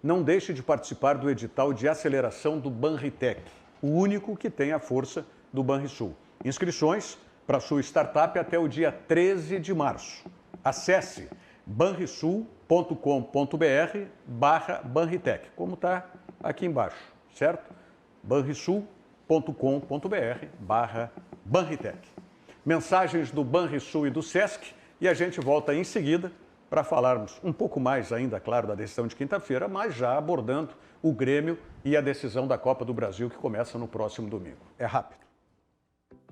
não deixe de participar do edital de aceleração do Banritec, o único que tem a força do Banrisul. Inscrições para sua startup até o dia 13 de março. Acesse banrisul.com.br/Banritec, como está aqui embaixo, certo? banrisul.com.br/Banritec. Mensagens do Banrisul e do Sesc e a gente volta em seguida para falarmos um pouco mais ainda, claro, da decisão de quinta-feira, mas já abordando o Grêmio e a decisão da Copa do Brasil que começa no próximo domingo. É rápido.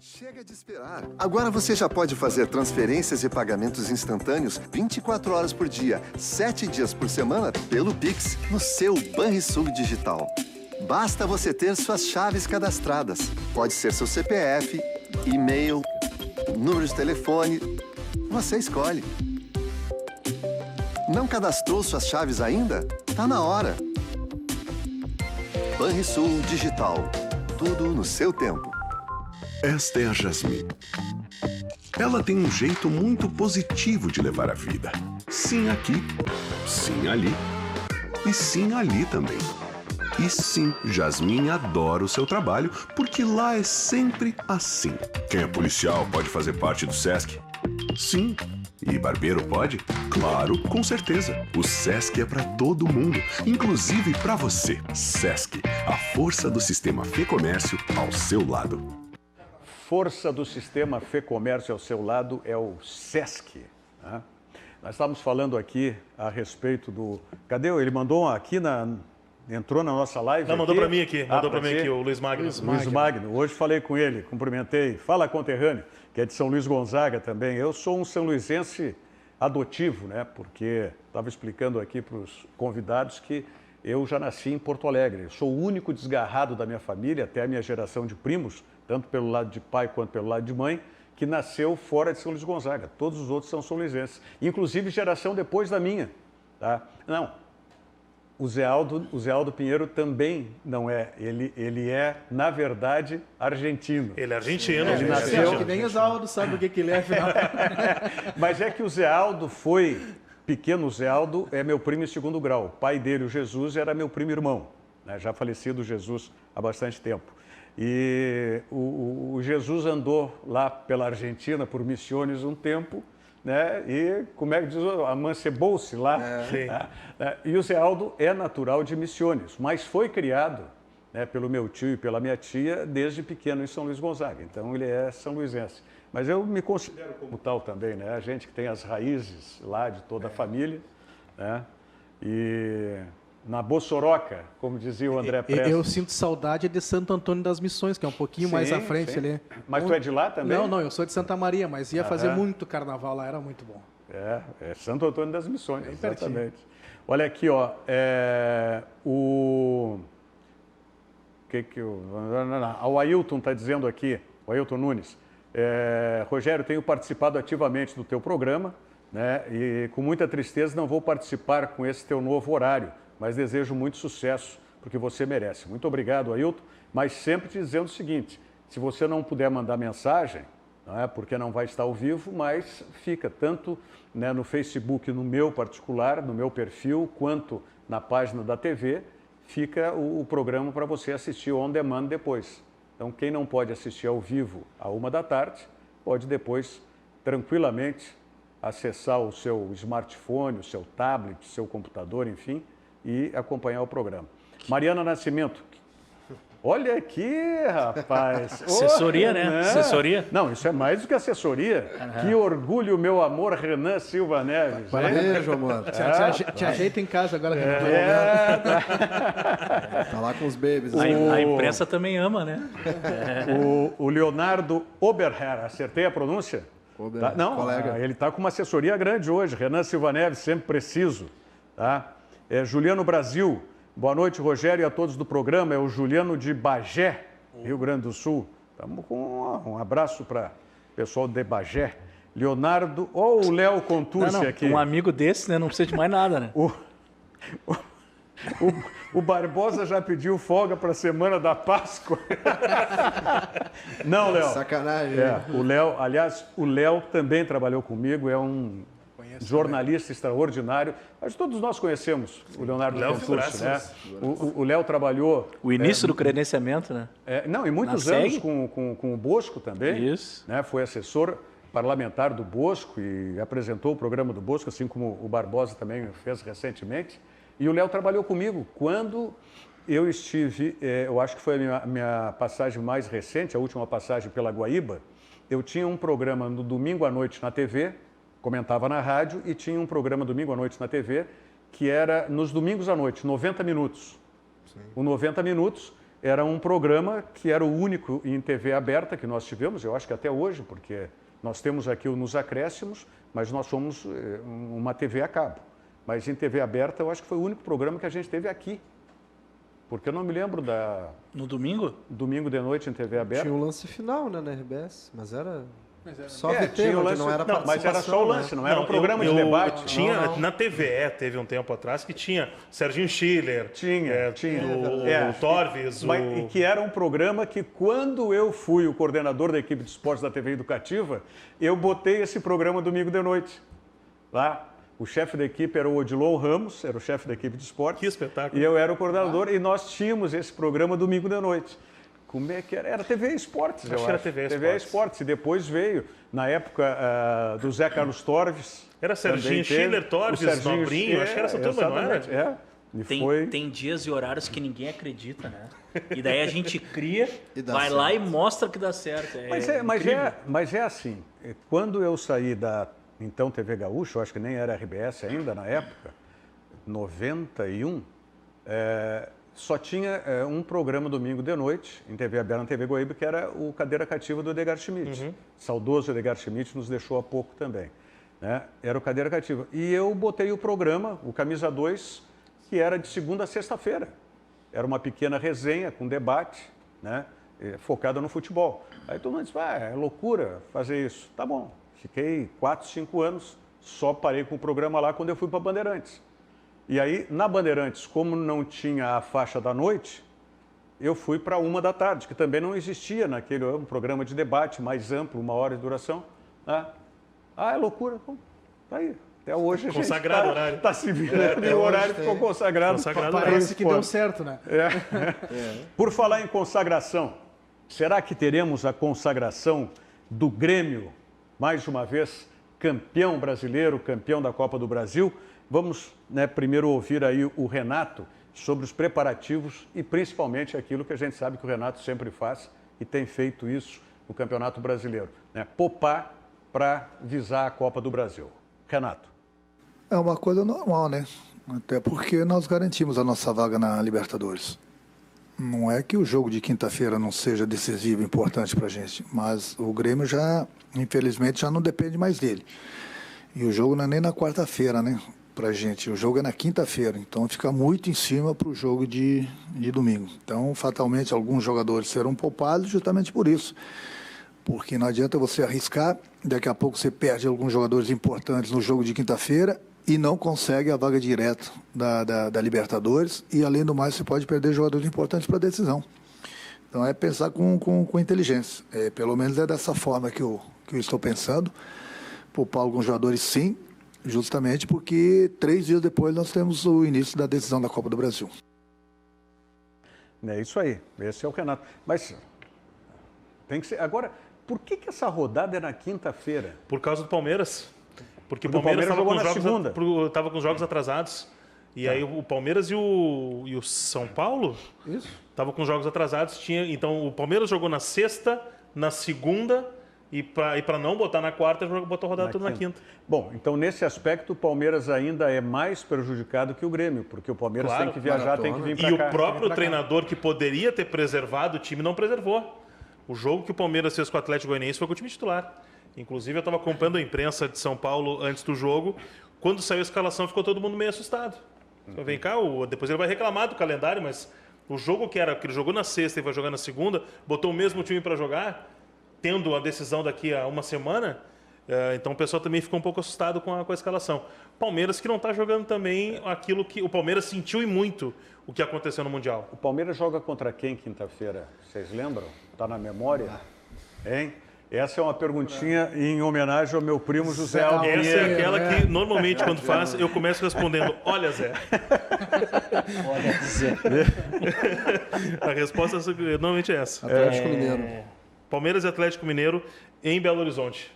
Chega de esperar. Agora você já pode fazer transferências e pagamentos instantâneos 24 horas por dia, 7 dias por semana pelo Pix no seu Banrisul Digital. Basta você ter suas chaves cadastradas. Pode ser seu CPF, e-mail, número de telefone. Você escolhe. Não cadastrou suas chaves ainda? Tá na hora. Banrisul Digital. Tudo no seu tempo. Esta é a Jasmine. Ela tem um jeito muito positivo de levar a vida. Sim aqui, sim ali e sim ali também. E sim, Jasmine adora o seu trabalho porque lá é sempre assim. Quem é policial pode fazer parte do Sesc? Sim. E barbeiro pode? Claro, com certeza. O Sesc é para todo mundo, inclusive para você. Sesc, a força do sistema Fê Comércio ao seu lado. Força do sistema Fê Comércio ao seu lado é o Sesc. Né? Nós estávamos falando aqui a respeito do... Cadê? Ele mandou aqui entrou na nossa live. Não, mandou para mim aqui. Mandou para mim aqui, o Luiz Magno. Luiz Magno. Hoje falei com ele, cumprimentei. Fala, conterrâneo, que é de São Luís Gonzaga também. Eu sou um são luisense adotivo, né? Porque estava explicando aqui para os convidados que eu já nasci em Porto Alegre. Eu sou o único desgarrado da minha família, até a minha geração de primos, tanto pelo lado de pai quanto pelo lado de mãe, que nasceu fora de São Luís Gonzaga. Todos os outros são são luisenses, inclusive geração depois da minha. Tá? Não, o Zé Aldo Pinheiro também não é. Ele é, na verdade, argentino. Ele é argentino. Ele nasceu... Acho que nem o Zé Aldo sabe o que ele é, afinal. Mas é que o Zé Aldo foi... Pequeno Zé Aldo é meu primo em segundo grau. O pai dele, o Jesus, era meu primo irmão. Né? Já falecido o Jesus há bastante tempo. E o Jesus andou lá pela Argentina, por Misiones, um tempo, né? E, como é que diz, amancebou-se lá. Né? E o Zé Aldo é natural de Misiones, mas foi criado, né, pelo meu tio e pela minha tia desde pequeno em São Luís Gonzaga. Então, ele é são luisense. Mas eu me considero como tal também, né? A gente que tem as raízes lá de toda a família, né? E na Bossoroca, como dizia o André Prestes. Eu sinto saudade de Santo Antônio das Missões, que é um pouquinho mais à frente ali. Mas tu é de lá também? Não, eu sou de Santa Maria, mas ia fazer muito carnaval lá, era muito bom. É Santo Antônio das Missões, exatamente. Olha aqui, ó, o Ailton está dizendo aqui, o Ailton Nunes, Rogério, tenho participado ativamente do teu programa, né, e com muita tristeza não vou participar com esse teu novo horário, mas desejo muito sucesso, porque você merece. Muito obrigado, Ailton, mas sempre te dizendo o seguinte, se você não puder mandar mensagem, não é, porque não vai estar ao vivo, mas fica tanto, né, no Facebook, no meu particular, no meu perfil, quanto na página da TV, fica o programa para você assistir on demand depois. Então, quem não pode assistir ao vivo à 13h, pode depois, tranquilamente, acessar o seu smartphone, o seu tablet, o seu computador, enfim, e acompanhar o programa. Mariana Nascimento. Olha aqui, rapaz. Assessoria, né? Assessoria? Não, isso é mais do que assessoria. Que orgulho, meu amor, Renan Silva Neves. Beijo, amor. Te ajeita em casa agora. Tá lá com os babies. A imprensa também ama, né? O Leonardo Oberherr, acertei a pronúncia? Tá? Não, colega. Ele está com uma assessoria grande hoje. Renan Silva Neves, sempre preciso. Tá? Juliano Brasil. Boa noite, Rogério, e a todos do programa. É o Juliano de Bagé, Rio Grande do Sul. Estamos com um abraço para o pessoal de Bagé. Leonardo, o Léo Contursi aqui. Um amigo desse, né? Não precisa de mais nada, né? O Barbosa já pediu folga para a semana da Páscoa. Não, Léo. Sacanagem. O Léo, aliás, o Léo também trabalhou comigo, é um jornalista extraordinário. Mas todos nós conhecemos o Leonardo Contursi, né? O Léo trabalhou... O início do credenciamento, né? E muitos anos com o Bosco também. Isso. Né? Foi assessor parlamentar do Bosco e apresentou o programa do Bosco, assim como o Barbosa também fez recentemente. E o Léo trabalhou comigo quando eu estive, eu acho que foi a minha passagem mais recente, a última passagem pela Guaíba. Eu tinha um programa no domingo à noite na TV, comentava na rádio, e tinha um programa domingo à noite na TV, que era nos domingos à noite, 90 minutos. Sim. O 90 minutos era um programa que era o único em TV aberta que nós tivemos, eu acho que até hoje, porque nós temos aqui Nos Acréscimos, mas nós somos uma TV a cabo. Mas em TV aberta, eu acho que foi o único programa que a gente teve aqui. Porque eu não me lembro da... No domingo? Domingo de noite em TV aberta. Tinha o lance final, né, na RBS, mas era... Só tinha o lance, mas era só o lance, não era um programa de debate. Tinha, na TVE, teve um tempo atrás, que tinha Serginho Schiller, tinha. O Torves. E que era um programa que, quando eu fui o coordenador da equipe de esportes da TV Educativa, eu botei esse programa domingo de noite. Lá, o chefe da equipe era o Odilon Ramos, era o chefe da equipe de esportes. Que espetáculo. E eu era o coordenador, e nós tínhamos esse programa domingo de noite. Como é que era? Era TV Esportes, acho que era TV Esportes. E depois veio, na época do Zé Carlos Torves. Era Serginho Schiller, Torves, Nobrinho, acho que era essa turma, não era? Tem dias e horários que ninguém acredita, né? E daí a gente cria, vai lá e mostra que dá certo. Mas é assim, quando eu saí da então TV Gaúcho, acho que nem era RBS ainda na época, 91, só tinha um programa domingo de noite, em TV aberta, na TV Guaíba, que era o Cadeira Cativa do Edgar Schmidt. Uhum. Saudoso Edgar Schmidt nos deixou há pouco também. Né? Era o Cadeira Cativa. E eu botei o programa, o Camisa 2, que era de segunda a sexta-feira. Era uma pequena resenha com debate, né? focada no futebol. Aí todo mundo diz, é loucura fazer isso. Tá bom, fiquei 4, 5 anos, só parei com o programa lá quando eu fui para Bandeirantes. E aí, na Bandeirantes, como não tinha a faixa da noite, eu fui para 1 da tarde, que também não existia naquele um programa de debate mais amplo, 1 hora de duração. Né? É loucura. Bom, tá aí. Até hoje a gente está se virando e o horário ficou consagrado. Parece que deu certo, né? Por falar em consagração, será que teremos a consagração do Grêmio, mais uma vez, campeão brasileiro, campeão da Copa do Brasil? Vamos primeiro ouvir aí o Renato sobre os preparativos e principalmente aquilo que a gente sabe que o Renato sempre faz e tem feito isso no Campeonato Brasileiro, né? Poupar para visar a Copa do Brasil. Renato. É uma coisa normal, né? Até porque nós garantimos a nossa vaga na Libertadores. Não é que o jogo de quinta-feira não seja decisivo, importante para a gente, mas o Grêmio já, infelizmente, já não depende mais dele. E o jogo não é nem na quarta-feira, né? Pra gente, o jogo é na quinta-feira, então fica muito em cima para o jogo de domingo. Então, fatalmente, alguns jogadores serão poupados justamente por isso. Porque não adianta você arriscar, daqui a pouco você perde alguns jogadores importantes no jogo de quinta-feira e não consegue a vaga direta da Libertadores e, além do mais, você pode perder jogadores importantes para a decisão. Então, é pensar com inteligência. Pelo menos é dessa forma que eu estou pensando. Poupar alguns jogadores, sim, justamente porque 3 dias depois nós temos o início da decisão da Copa do Brasil. É isso aí, esse é o Renato. Mas tem que ser... Agora, por que essa rodada é na quinta-feira? Por causa do Palmeiras. Porque o Palmeiras estava com os jogos atrasados. E aí o Palmeiras e o São Paulo estavam com os jogos atrasados. Então o Palmeiras jogou na sexta, na segunda... E para não botar na quarta, botou a rodada tudo na quinta. Bom, então nesse aspecto o Palmeiras ainda é mais prejudicado que o Grêmio, porque o Palmeiras tem que viajar, tem que vir para cá. E o próprio treinador que poderia ter preservado o time não preservou. O jogo que o Palmeiras fez com o Atlético Goianiense foi com o time titular. Inclusive eu estava acompanhando a imprensa de São Paulo antes do jogo. Quando saiu a escalação ficou todo mundo meio assustado. Vem cá, depois ele vai reclamar do calendário, mas o jogo que ele jogou na sexta e vai jogar na segunda, botou o mesmo time para jogar, tendo a decisão daqui a uma semana, então o pessoal também ficou um pouco assustado com a escalação. Palmeiras que não está jogando também aquilo que o Palmeiras sentiu e muito o que aconteceu no Mundial. O Palmeiras joga contra quem quinta-feira? Vocês lembram? Está na memória? Hein? Essa é uma perguntinha em homenagem ao meu primo José Almeida. Essa é aquela que normalmente quando faz eu começo respondendo, olha Zé. Olha Zé. A resposta normalmente é essa. Atlético Mineiro. Palmeiras e Atlético Mineiro em Belo Horizonte.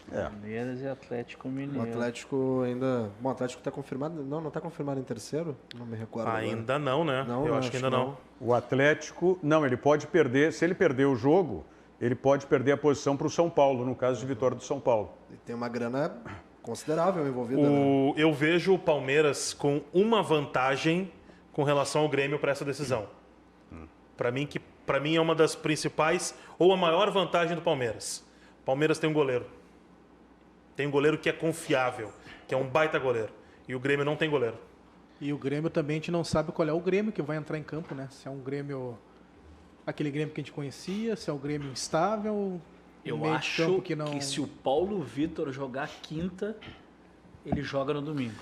Palmeiras e Atlético Mineiro. O Atlético ainda... Bom, o Atlético está confirmado... Não está confirmado em terceiro? Não me recordo ainda agora. Não, né? Não, eu acho que ainda não. O Atlético... Não, ele pode perder... Se ele perder o jogo, ele pode perder a posição para o São Paulo, no caso de vitória do São Paulo. E tem uma grana considerável envolvida. Né? Eu vejo o Palmeiras com uma vantagem com relação ao Grêmio para essa decisão. Para mim é uma das principais, ou a maior vantagem do Palmeiras. O Palmeiras tem um goleiro. Tem um goleiro que é confiável, que é um baita goleiro. E o Grêmio não tem goleiro. E o Grêmio também, a gente não sabe qual é o Grêmio que vai entrar em campo, né? Se é um Grêmio, aquele Grêmio que a gente conhecia, se é um Grêmio instável. Eu acho que se o Paulo Vitor jogar quinta, ele joga no domingo.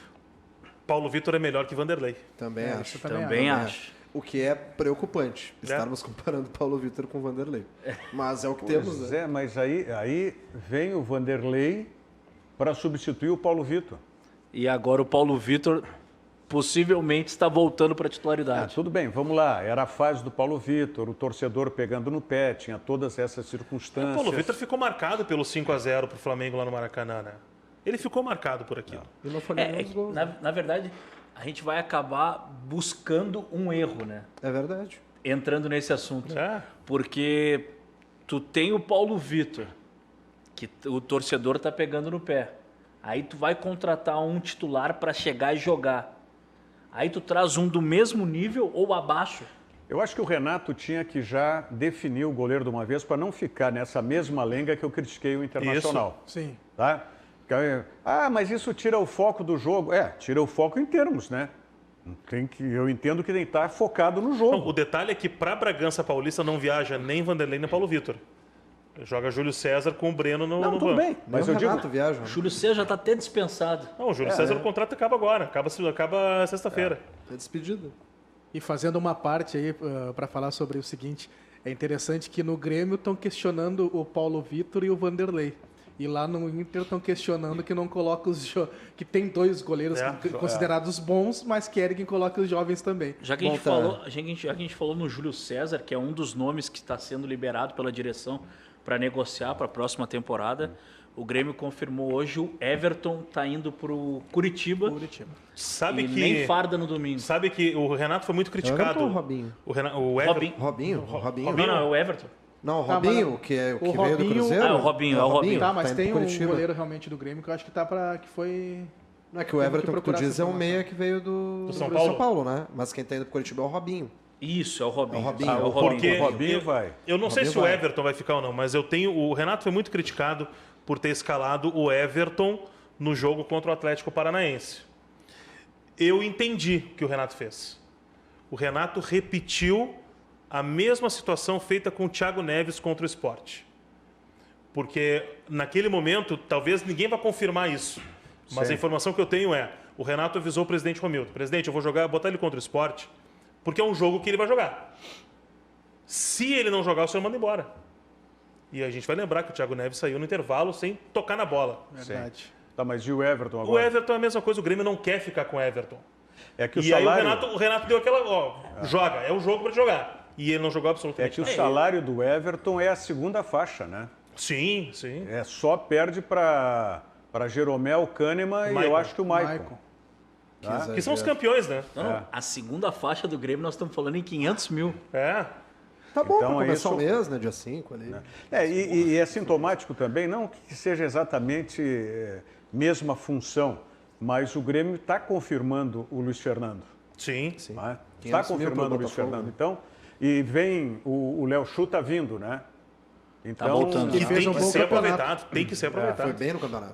Paulo Vitor é melhor que Vanderlei. Também acho. Também acho. O que é preocupante, estarmos comparando Paulo Vitor com o Vanderlei. Mas é o que temos, né? Mas aí vem o Vanderlei para substituir o Paulo Vitor. E agora o Paulo Vitor possivelmente está voltando para a titularidade. Tudo bem, vamos lá. Era a fase do Paulo Vitor, o torcedor pegando no pé, tinha todas essas circunstâncias. O Paulo Vitor ficou marcado pelo 5-0 para o Flamengo lá no Maracanã, né? Ele ficou marcado por aquilo. E não foi nem gols. Na verdade, a gente vai acabar buscando um erro, né? É verdade. Entrando nesse assunto. Porque tu tem o Paulo Vitor, que o torcedor tá pegando no pé. Aí tu vai contratar um titular para chegar e jogar. Aí tu traz um do mesmo nível ou abaixo. Eu acho que o Renato tinha que já definir o goleiro de uma vez para não ficar nessa mesma lenga que eu critiquei o Internacional. Isso, sim. Tá? Mas isso tira o foco do jogo. Tira o foco em termos, né? Eu entendo que tem que estar focado no jogo. Não, o detalhe é que para Bragança Paulista não viaja nem Vanderlei nem Paulo Vitor. Joga Júlio César com o Breno no Não, tudo banco. bem, mas eu digo... viaja. O Júlio César já está até dispensado. Não, o Júlio César, o contrato acaba agora. Acaba sexta-feira. É despedida. E fazendo uma parte aí para falar sobre o seguinte, é interessante que no Grêmio estão questionando o Paulo Vitor e o Vanderlei. E lá no Inter estão questionando que não coloca que tem 2 goleiros considerados bons, mas querem que coloque os jovens também. Já que a gente falou no Júlio César, que é um dos nomes que está sendo liberado pela direção para negociar para a próxima temporada, o Grêmio confirmou hoje o Everton está indo para o Curitiba. Sabe e que nem farda no domingo. Sabe que o Renato foi muito criticado. Everton ou Robinho? O Everton. Robinho. Não, é o Everton. Não, o Robinho, que veio do Cruzeiro. É o Robinho. Tá, mas tem um Curitiba. goleiro realmente do Grêmio que eu acho que que foi... Não é que o Everton que tu diz é um meia que veio do São Paulo, né? Mas quem tá indo pro Curitiba é o Robinho. Isso, é o Robinho. Porque o Robinho vai. Eu não sei se o Everton vai ficar ou não, mas o Renato foi muito criticado por ter escalado o Everton no jogo contra o Atlético Paranaense. Eu entendi o que o Renato fez. O Renato repetiu a mesma situação feita com o Thiago Neves contra o Sport. Porque naquele momento, talvez ninguém vá confirmar isso. Mas a informação que eu tenho é, o Renato avisou o presidente Romildo, presidente, eu vou botar ele contra o Sport, porque é um jogo que ele vai jogar. Se ele não jogar, o senhor manda embora. E a gente vai lembrar que o Thiago Neves saiu no intervalo sem tocar na bola. Verdade. Tá, mas e o Everton agora? O Everton é a mesma coisa, o Grêmio não quer ficar com o Everton. É que e aí o Renato deu aquela, joga, é o jogo para jogar. E ele não jogou absolutamente nada. É que o salário do Everton é a segunda faixa, né? Sim, sim. Só perde para Jeromel, Kahneman e eu acho que o Maicon. Que são os campeões, né? Não, a segunda faixa do Grêmio nós estamos falando em 500 mil. Tá bom, então, para começar o mês, né? Dia 5 ali. E é sintomático também, não que seja exatamente mesma função, mas o Grêmio está confirmando o Luiz Fernando. Sim. Está confirmando o Luiz Fernando. Então, e vem o Léo Chu está vindo, né? Então, tá voltando. E tem que ser aproveitado. Tem que ser aproveitado. Foi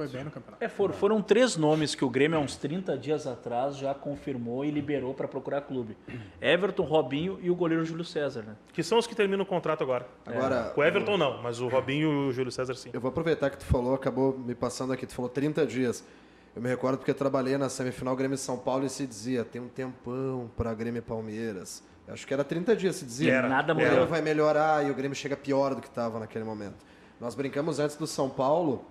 bem no campeonato. Foram 3 nomes que o Grêmio, há uns 30 dias atrás, já confirmou e liberou para procurar clube. Everton, Robinho e o goleiro Júlio César, né? Que são os que terminam o contrato agora. O Everton não, mas o Robinho e o Júlio César sim. Eu vou aproveitar que tu falou, acabou me passando aqui, tu falou 30 dias. Eu me recordo porque eu trabalhei na semifinal Grêmio São Paulo e se dizia, tem um tempão para Grêmio e Palmeiras. Acho que era 30 dias, se dizia. Nada mudou. O Grêmio vai melhorar e o Grêmio chega pior do que estava naquele momento. Nós brincamos antes do São Paulo,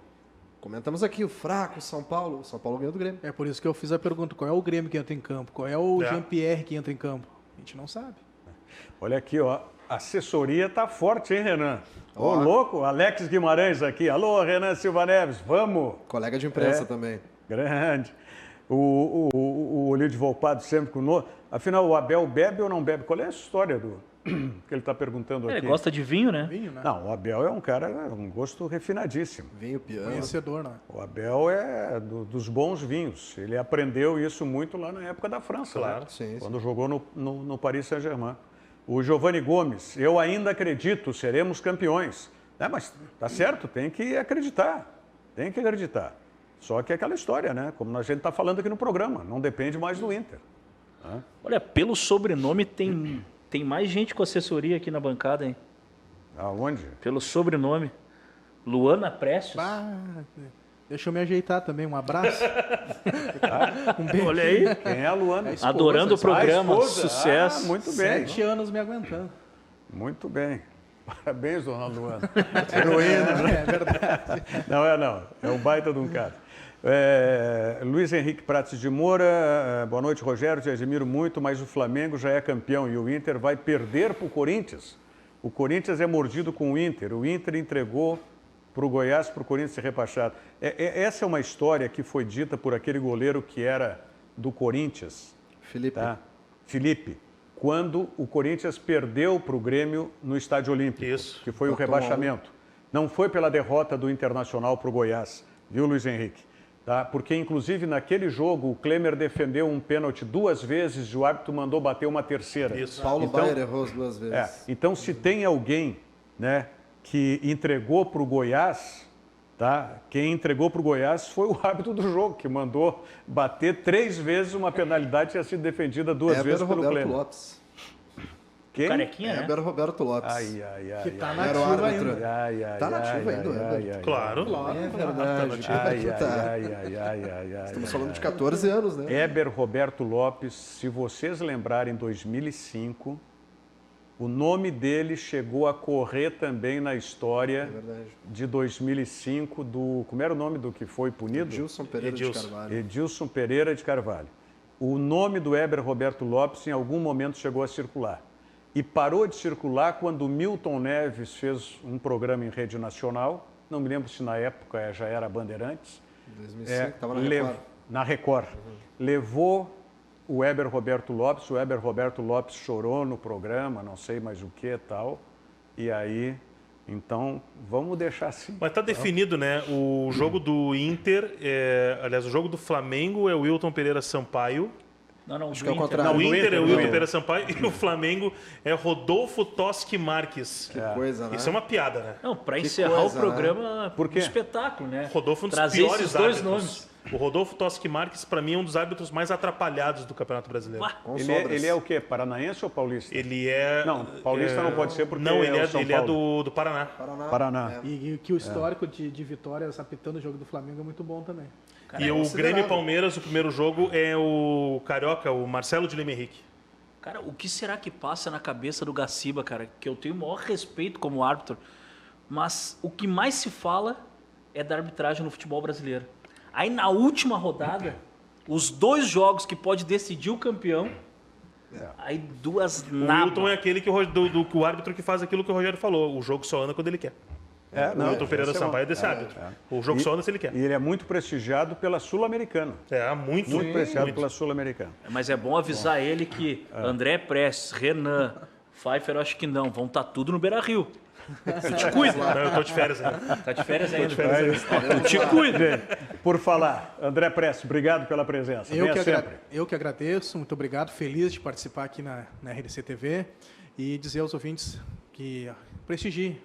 comentamos aqui, o fraco São Paulo. O São Paulo ganhou do Grêmio. É por isso que eu fiz a pergunta, qual é o Grêmio que entra em campo? Qual é o Jean-Pierre que entra em campo? A gente não sabe. Olha aqui, ó, a assessoria tá forte, hein, Renan? Ô, louco, Alex Guimarães aqui. Alô, Renan Silva Neves, vamos! Colega de imprensa também. Grande. O Olídio Volpado sempre conosco. Afinal, o Abel bebe ou não bebe? Qual é a história que ele está perguntando aqui? Ele gosta de vinho, né? Vinho, né? Não, o Abel é um cara, um gosto refinadíssimo. Vinho, piano. Conhecedor, né? O Abel é dos bons vinhos. Ele aprendeu isso muito lá na época da França, claro, né? Sim. Quando jogou no Paris Saint-Germain. O Giovanni Gomes, eu ainda acredito, seremos campeões. Mas tá certo, tem que acreditar. Tem que acreditar. Só que é aquela história, né? Como a gente está falando aqui no programa, não depende mais do Inter. Olha, pelo sobrenome tem mais gente com assessoria aqui na bancada, hein? Aonde? Pelo sobrenome. Luana Prestes. Deixa eu me ajeitar também, um abraço. Um beijo. Olha aí. Quem é a Luana? Esposa, adorando o programa, sucesso. Muito bem. 7 anos me aguentando. Muito bem. Parabéns, dona Luana. Heroína, né? É verdade. Não. É um baita de um cara. Luiz Henrique Prates de Moura, boa noite, Rogério, te admiro muito, mas o Flamengo já é campeão e o Inter vai perder para o Corinthians. O Corinthians é mordido com o Inter entregou para o Goiás, para o Corinthians ser rebaixado. Essa é uma história que foi dita por aquele goleiro que era do Corinthians. Felipe. Tá? Felipe, quando o Corinthians perdeu para o Grêmio no Estádio Olímpico, que foi o rebaixamento. Não foi pela derrota do Internacional para o Goiás, viu, Luiz Henrique? Tá? Porque, inclusive, naquele jogo, o Klemer defendeu um pênalti 2 vezes e o árbitro mandou bater uma terceira. Isso. Paulo Baier errou as 2 vezes. Então, se tem alguém, né, que entregou para o Goiás, Tá? Quem entregou para o Goiás foi o árbitro do jogo, que mandou bater 3 vezes uma penalidade que tinha sido defendida 2 vezes pelo Roberto Cleber. Lopes. Quem? Carequinha, né? Roberto Lopes. Que tá Era o nativo árbitro. ainda. Tá nativo ainda. Claro. É verdade. Estamos falando de 14 anos, né? Éber Roberto Lopes, se vocês lembrarem, em 2005, o nome dele chegou a correr também na história de 2005 do... Como era o nome do que foi punido? Edilson Pereira de Carvalho. Edilson Pereira de Carvalho. O nome do Éber Roberto Lopes em algum momento chegou a circular. E parou de circular quando o Milton Neves fez um programa em rede nacional, não me lembro se na época já era Bandeirantes. 2005, estava na Record. Na Record. Levou o Éber Roberto Lopes, o Éber Roberto Lopes chorou no programa, não sei mais o que e tal, e aí, então, vamos deixar assim. Mas está definido, né? O jogo do Inter, aliás, o jogo do Flamengo é o Wilton Pereira Sampaio. Não, Acho que é o contrário. O Inter é o Wilton Pereira Sampaio e o Flamengo é Rodolfo Toschi Marques. Que coisa, né? Isso é uma piada, né? Não, para encerrar o programa, Por quê? um espetáculo, né? Rodolfo é um dos Trazer piores esses dois árbitros. nomes. O Rodolfo Toschi Marques, para mim, é um dos árbitros mais atrapalhados do Campeonato Brasileiro. Ele é o quê? Paranaense ou paulista? Ele é... Não, paulista não pode ser porque não, ele é o São ele é Paulo. do Paraná. Paraná. E que o histórico de vitórias apitando o jogo do Flamengo é muito bom também. Cara, e o Grêmio e Palmeiras, o primeiro jogo é o Carioca, o Marcelo de Lima Henrique. Cara, o que será que passa na cabeça do Gaciba, cara? Que eu tenho o maior respeito como árbitro, mas o que mais se fala é da arbitragem no futebol brasileiro. Aí na última rodada, os 2 jogos que pode decidir o campeão, aí duas O nada. Wilton é aquele que o árbitro que faz aquilo que o Rogério falou. O jogo só anda quando ele quer. O Wilton Pereira Sampaio é desse árbitro. O jogo só anda se ele quer. E ele é muito prestigiado pela Sul-Americana. Muito prestigiado pela Sul-Americana. Mas é bom avisar ele que André Prestes, Renan, Pfeiffer, eu acho que não, vão estar tudo no Beira-Rio. Tu te cuida. Não, eu tô de férias ainda. Tá de férias ainda. Tu te cuida. Por falar, André Prestes, obrigado pela presença. Eu que agradeço, muito obrigado. Feliz de participar aqui na RDC TV e dizer aos ouvintes que prestigiem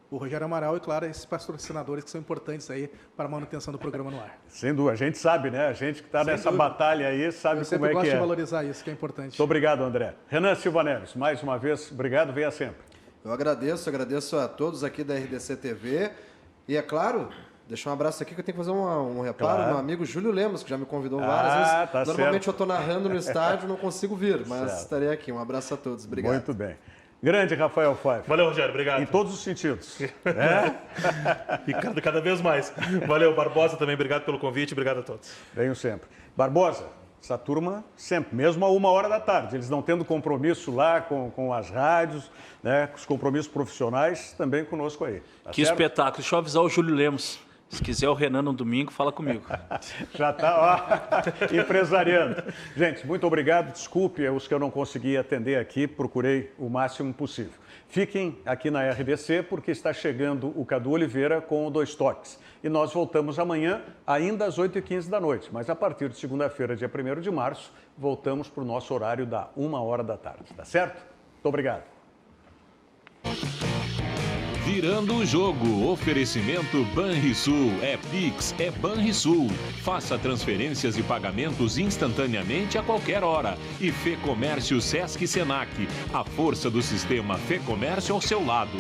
o Rogério Amaral e, claro, esses patrocinadores que são importantes aí para a manutenção do programa no ar. Sem dúvida, a gente sabe, né? A gente que está nessa batalha aí sabe como é que é. Eu sempre gosto de valorizar isso, que é importante. Muito obrigado, André. Renan Silva Neves, mais uma vez, obrigado, venha sempre. Eu agradeço a todos aqui da RDC TV e, é claro, deixar um abraço aqui que eu tenho que fazer um reparo. Meu amigo Júlio Lemos, que já me convidou várias vezes. Tá Normalmente certo. eu estou narrando no estádio, não consigo vir, mas Certo. estarei aqui. Um abraço a todos. Obrigado. Muito bem. Grande Rafael Pfeiffer. Valeu, Rogério. Obrigado. Em todos os sentidos. E cada vez mais. Valeu, Barbosa também. Obrigado pelo convite. Obrigado a todos. Venho sempre. Barbosa, essa turma sempre, mesmo a 1h da tarde. Eles não tendo compromisso lá com as rádios, né, com os compromissos profissionais, também conosco aí. Tá Que certo? espetáculo. Deixa eu avisar o Júlio Lemos. Se quiser o Renan no domingo, fala comigo. Já está empresariando. Gente, muito obrigado. Desculpe os que eu não consegui atender aqui. Procurei o máximo possível. Fiquem aqui na RDC, porque está chegando o Cadu Oliveira com o 2 Toques. E nós voltamos amanhã, ainda às 8h15 da noite. Mas a partir de segunda-feira, dia 1º de março, voltamos para o nosso horário da 1h da tarde. Tá certo? Muito obrigado. Virando o jogo, oferecimento Banrisul, é Pix, é Banrisul. Faça transferências e pagamentos instantaneamente a qualquer hora. E Fê Comércio Sesc Senac, a força do sistema Fê Comércio ao seu lado.